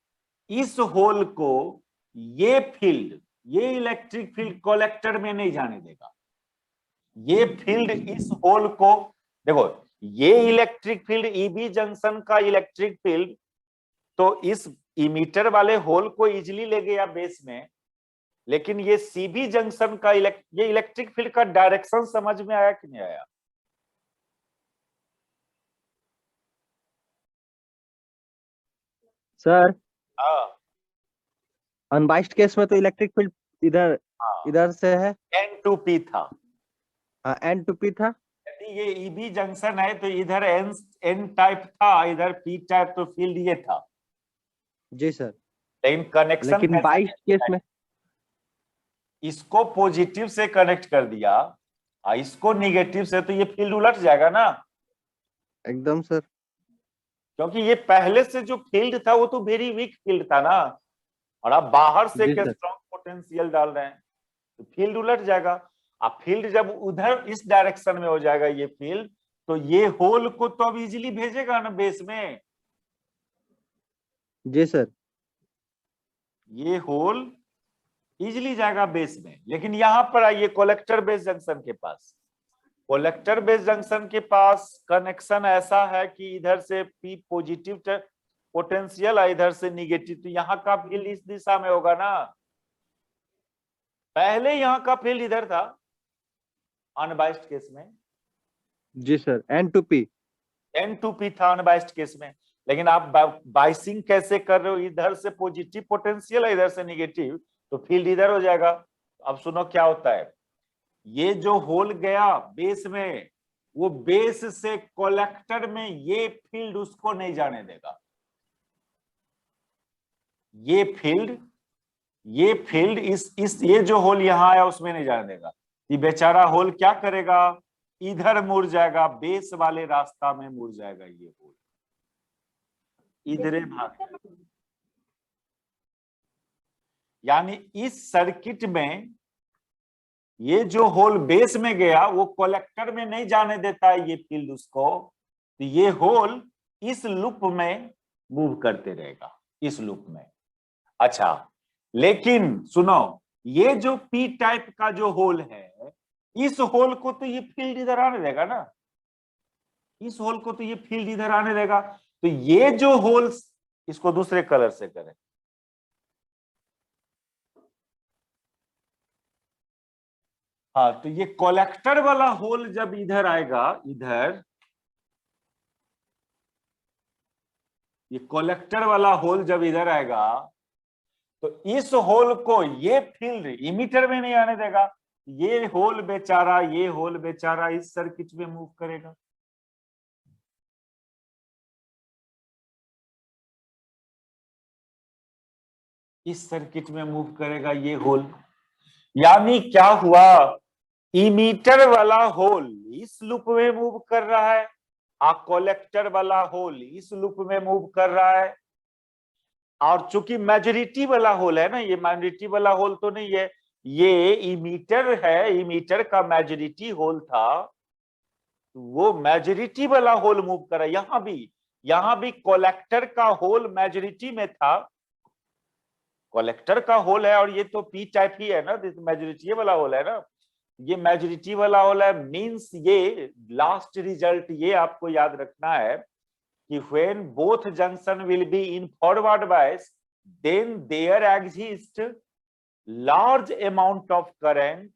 इस होल को ये फील्ड, ये इलेक्ट्रिक फील्ड कलेक्टर में नहीं जाने देगा। ये फील्ड इस होल को, देखो ये इलेक्ट्रिक फील्ड ईबी जंक्शन का इलेक्ट्रिक फील्ड तो इस इमीटर वाले होल को इजीली ले गया बेस में, लेकिन ये सीबी जंक्शन का ये इलेक्ट्रिक फील्ड का डायरेक्शन समझ में आया कि नहीं आया? सर हाँ अनबाइस्ड केस में तो इलेक्ट्रिक फील्ड इधर हाँ, इधर से है, N2P था। हाँ N2P था। यदि ये ईबी जंक्शन है तो इधर N टाइप था, इधर P टाइप, तो फील्ड ये था। जी सर, लेकिन कनेक्शन लेकिन बाइस्ड केस में इसको पॉजिटिव से कनेक्ट कर दिया और इसको निगेटिव से, तो ये फील्ड उलट जाएगा ना, एकदम सर। क्योंकि ये पहले से जो फील्ड था वो तो वेरी वीक फील्ड था ना, और आप बाहर से जी एक सर। स्ट्रॉन्ग पोटेंशियल डाल रहे हैं, तो फील्ड उलट जाएगा। अब फील्ड जब उधर इस डायरेक्शन में हो जाएगा ये फील्ड, तो ये होल को तो अब इजीली भेजेगा ना बेस में, जी सर। ये होल इजीली जाएगा बेस में। लेकिन यहां पर आइए कलेक्टर बेस जंक्शन के पास, कलेक्टर बेस जंक्शन के पास कनेक्शन ऐसा है कि इधर से पी पॉजिटिव पोटेंशियल है, इधर से निगेटिव, तो यहाँ का फील्ड इस दिशा में होगा ना। पहले यहाँ का फील्ड इधर था अनबाइस्ड केस में, जी सर, N2P। N2P था अनबाइस्ड केस में, लेकिन आप बाइसिंग कैसे कर रहे हो, इधर से पॉजिटिव पोटेंशियल है, इधर से निगेटिव, तो फील्ड इधर हो जाएगा। अब सुनो क्या होता है, ये जो होल गया बेस में, वो बेस से कलेक्टर में ये फील्ड उसको नहीं जाने देगा। ये फील्ड इस ये जो होल यहां आया उसमें नहीं जाने देगा। ये बेचारा होल क्या करेगा, इधर मुड़ जाएगा, बेस वाले रास्ता में मुड़ जाएगा ये होल, इधरे भाग। यानी इस सर्किट में ये जो होल बेस में गया वो कलेक्टर में नहीं जाने देता है ये फील्ड उसको, तो ये होल इस लूप में मूव करते रहेगा, इस लूप में। अच्छा, लेकिन सुनो, ये जो पी टाइप का जो होल है, इस होल को तो ये फील्ड इधर आने देगा ना, इस होल को तो ये फील्ड इधर आने देगा। तो ये जो होल, इसको दूसरे कलर से करें, हाँ, तो ये कलेक्टर वाला होल जब इधर आएगा, इधर ये कलेक्टर वाला होल जब इधर आएगा, तो इस होल को ये फील्ड इमीटर में नहीं आने देगा। ये होल बेचारा इस सर्किट में मूव करेगा। इस सर्किट में मूव करेगा ये होल, यानी क्या हुआ, इमीटर वाला होल इस लूप में मूव कर रहा है और कलेक्टर वाला होल इस लूप में मूव कर रहा है। और चूंकि मेजॉरिटी वाला होल है ना, ये माइनॉरिटी वाला होल तो नहीं है, ये इमीटर है, इमीटर का मेजॉरिटी होल था, वो मेजॉरिटी वाला होल मूव कर रहा है। यहां भी कलेक्टर का होल मेजॉरिटी में था, कलेक्टर का होल है, और ये तो पी टाइप ही है ना, मेजॉरिटी वाला होल है ना, ये मेजॉरिटी वाला होल है, मींस ये लास्ट रिजल्ट ये आपको याद रखना है कि when both junction will be in forward bias, then there exists large amount of current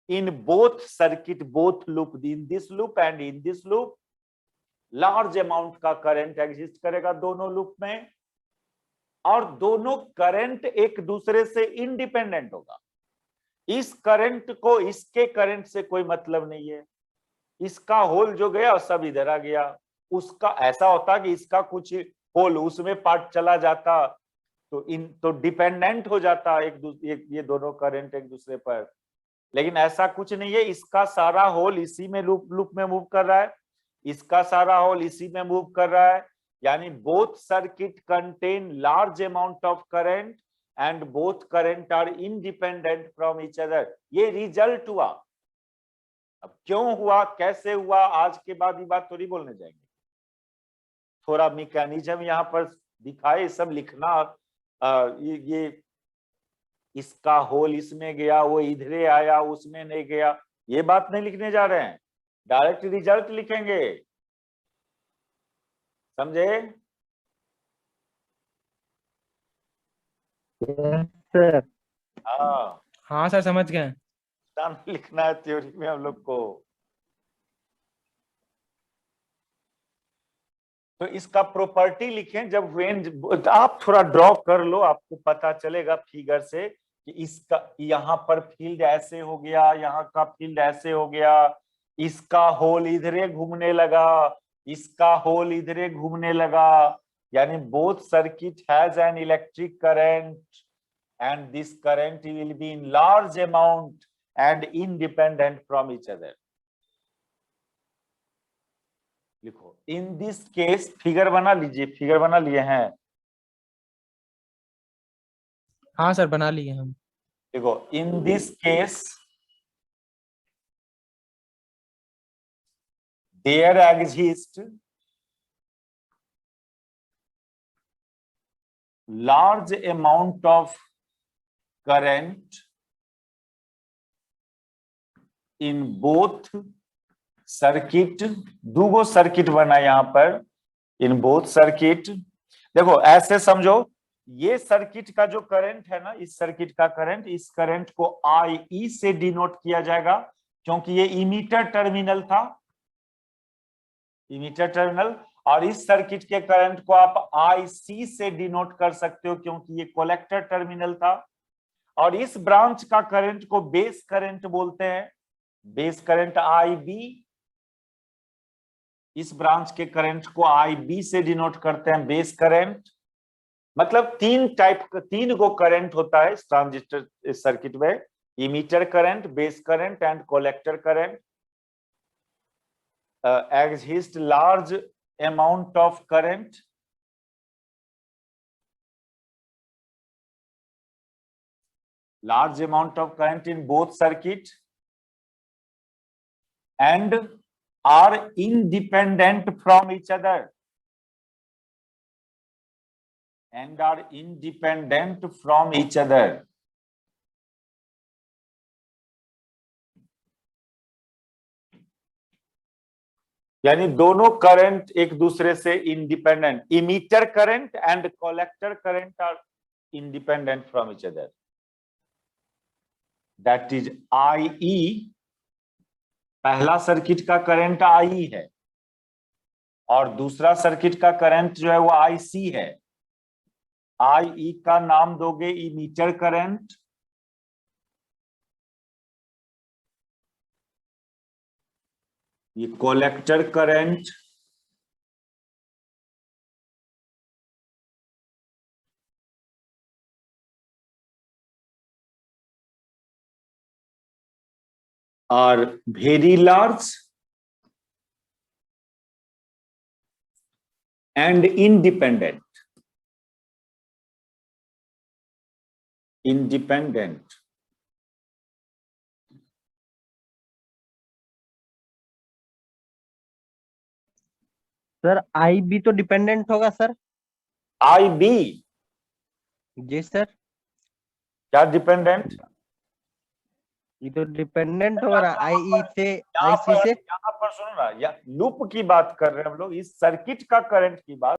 in both circuit, both loop, in this loop and in this loop, large amount का current exist करेगा दोनों loop में, और दोनों current एक दूसरे से independent होगा। इस करंट को इसके करंट से कोई मतलब नहीं है, इसका होल जो गया सब इधर आ गया, उसका ऐसा होता कि इसका कुछ होल उसमें पार्ट चला जाता तो डिपेंडेंट हो जाता ये दोनों करंट एक दूसरे पर, लेकिन ऐसा कुछ नहीं है। इसका सारा होल इसी में लूप में मूव कर रहा है, इसका सारा होल इसी में मूव कर रहा है, यानी both circuit contain large amount of current and both current are independent from each other. ये रिजल्ट हुआ। अब क्यों हुआ, कैसे हुआ, आज के बाद ये बात थोड़ी बोलने जाएंगे, थोड़ा मैकेनिज्म यहाँ पर दिखाए, सब लिखना। ये इसका होल इसमें गया, वो इधरे आया, उसमें नहीं गया, ये बात नहीं लिखने जा रहे हैं, डायरेक्ट रिजल्ट लिखेंगे, समझे? सर हाँ हाँ सर समझ गए। लिखना है थ्योरी में हम लोग को। तो इसका प्रॉपर्टी लिखें, जब वेन आप थोड़ा ड्रॉ कर लो, आपको पता चलेगा फिगर से कि इसका यहाँ पर फील्ड ऐसे हो गया, यहाँ का फील्ड ऐसे हो गया, इसका होल इधरे घूमने लगा, इसका होल इधरे घूमने लगा, यानी both circuit has an electric current and this current will be in large amount and independent from each other. लिखो इन दिस केस, फिगर बना लीजिए, फिगर बना लिए हैं? हाँ सर बना लिए हम। देखो in this case there exists large amount of current in both circuit, दूगो सर्किट बना यहाँ पर, इन बोथ सर्किट। देखो ऐसे समझो, ये सर्किट का जो करंट है ना, इस सर्किट का करंट, इस करंट को IE से डिनोट किया जाएगा, क्योंकि ये इमीटर टर्मिनल था, इमीटर टर्मिनल, और इस सर्किट के करंट को आप IC से डिनोट कर सकते हो, क्योंकि ये कलेक्टर टर्मिनल था, और इस ब्रांच का करंट को बेस करंट बोलते हैं, बेस करंट IB, इस ब्रांच के करंट को IB से डिनोट करते हैं, बेस करंट। मतलब तीन गो करंट होता है इस ट्रांजिस्टर सर्किट में, emitter current, base current and collector current. Exist large amount of current in both circuit and are independent from each other, यानी दोनों करंट एक दूसरे से independent, emitter current and collector current are independent from each other, that is IE। पहला circuit का current IE है और दूसरा सर्किट का करंट जो है वो IC है। IE का नाम दोगे इमीटर करंट, ये collector current, are very large and independent. Sir IB तो डिपेंडेंट होगा सर? IB जी सर। क्या डिपेंडेंट? ये तो डिपेंडेंट होगा आई से यहाँ IC से। यहाँ पर सुनो ना, या लूप की बात कर रहे हैं हम लोग, इस सर्किट का करंट की बात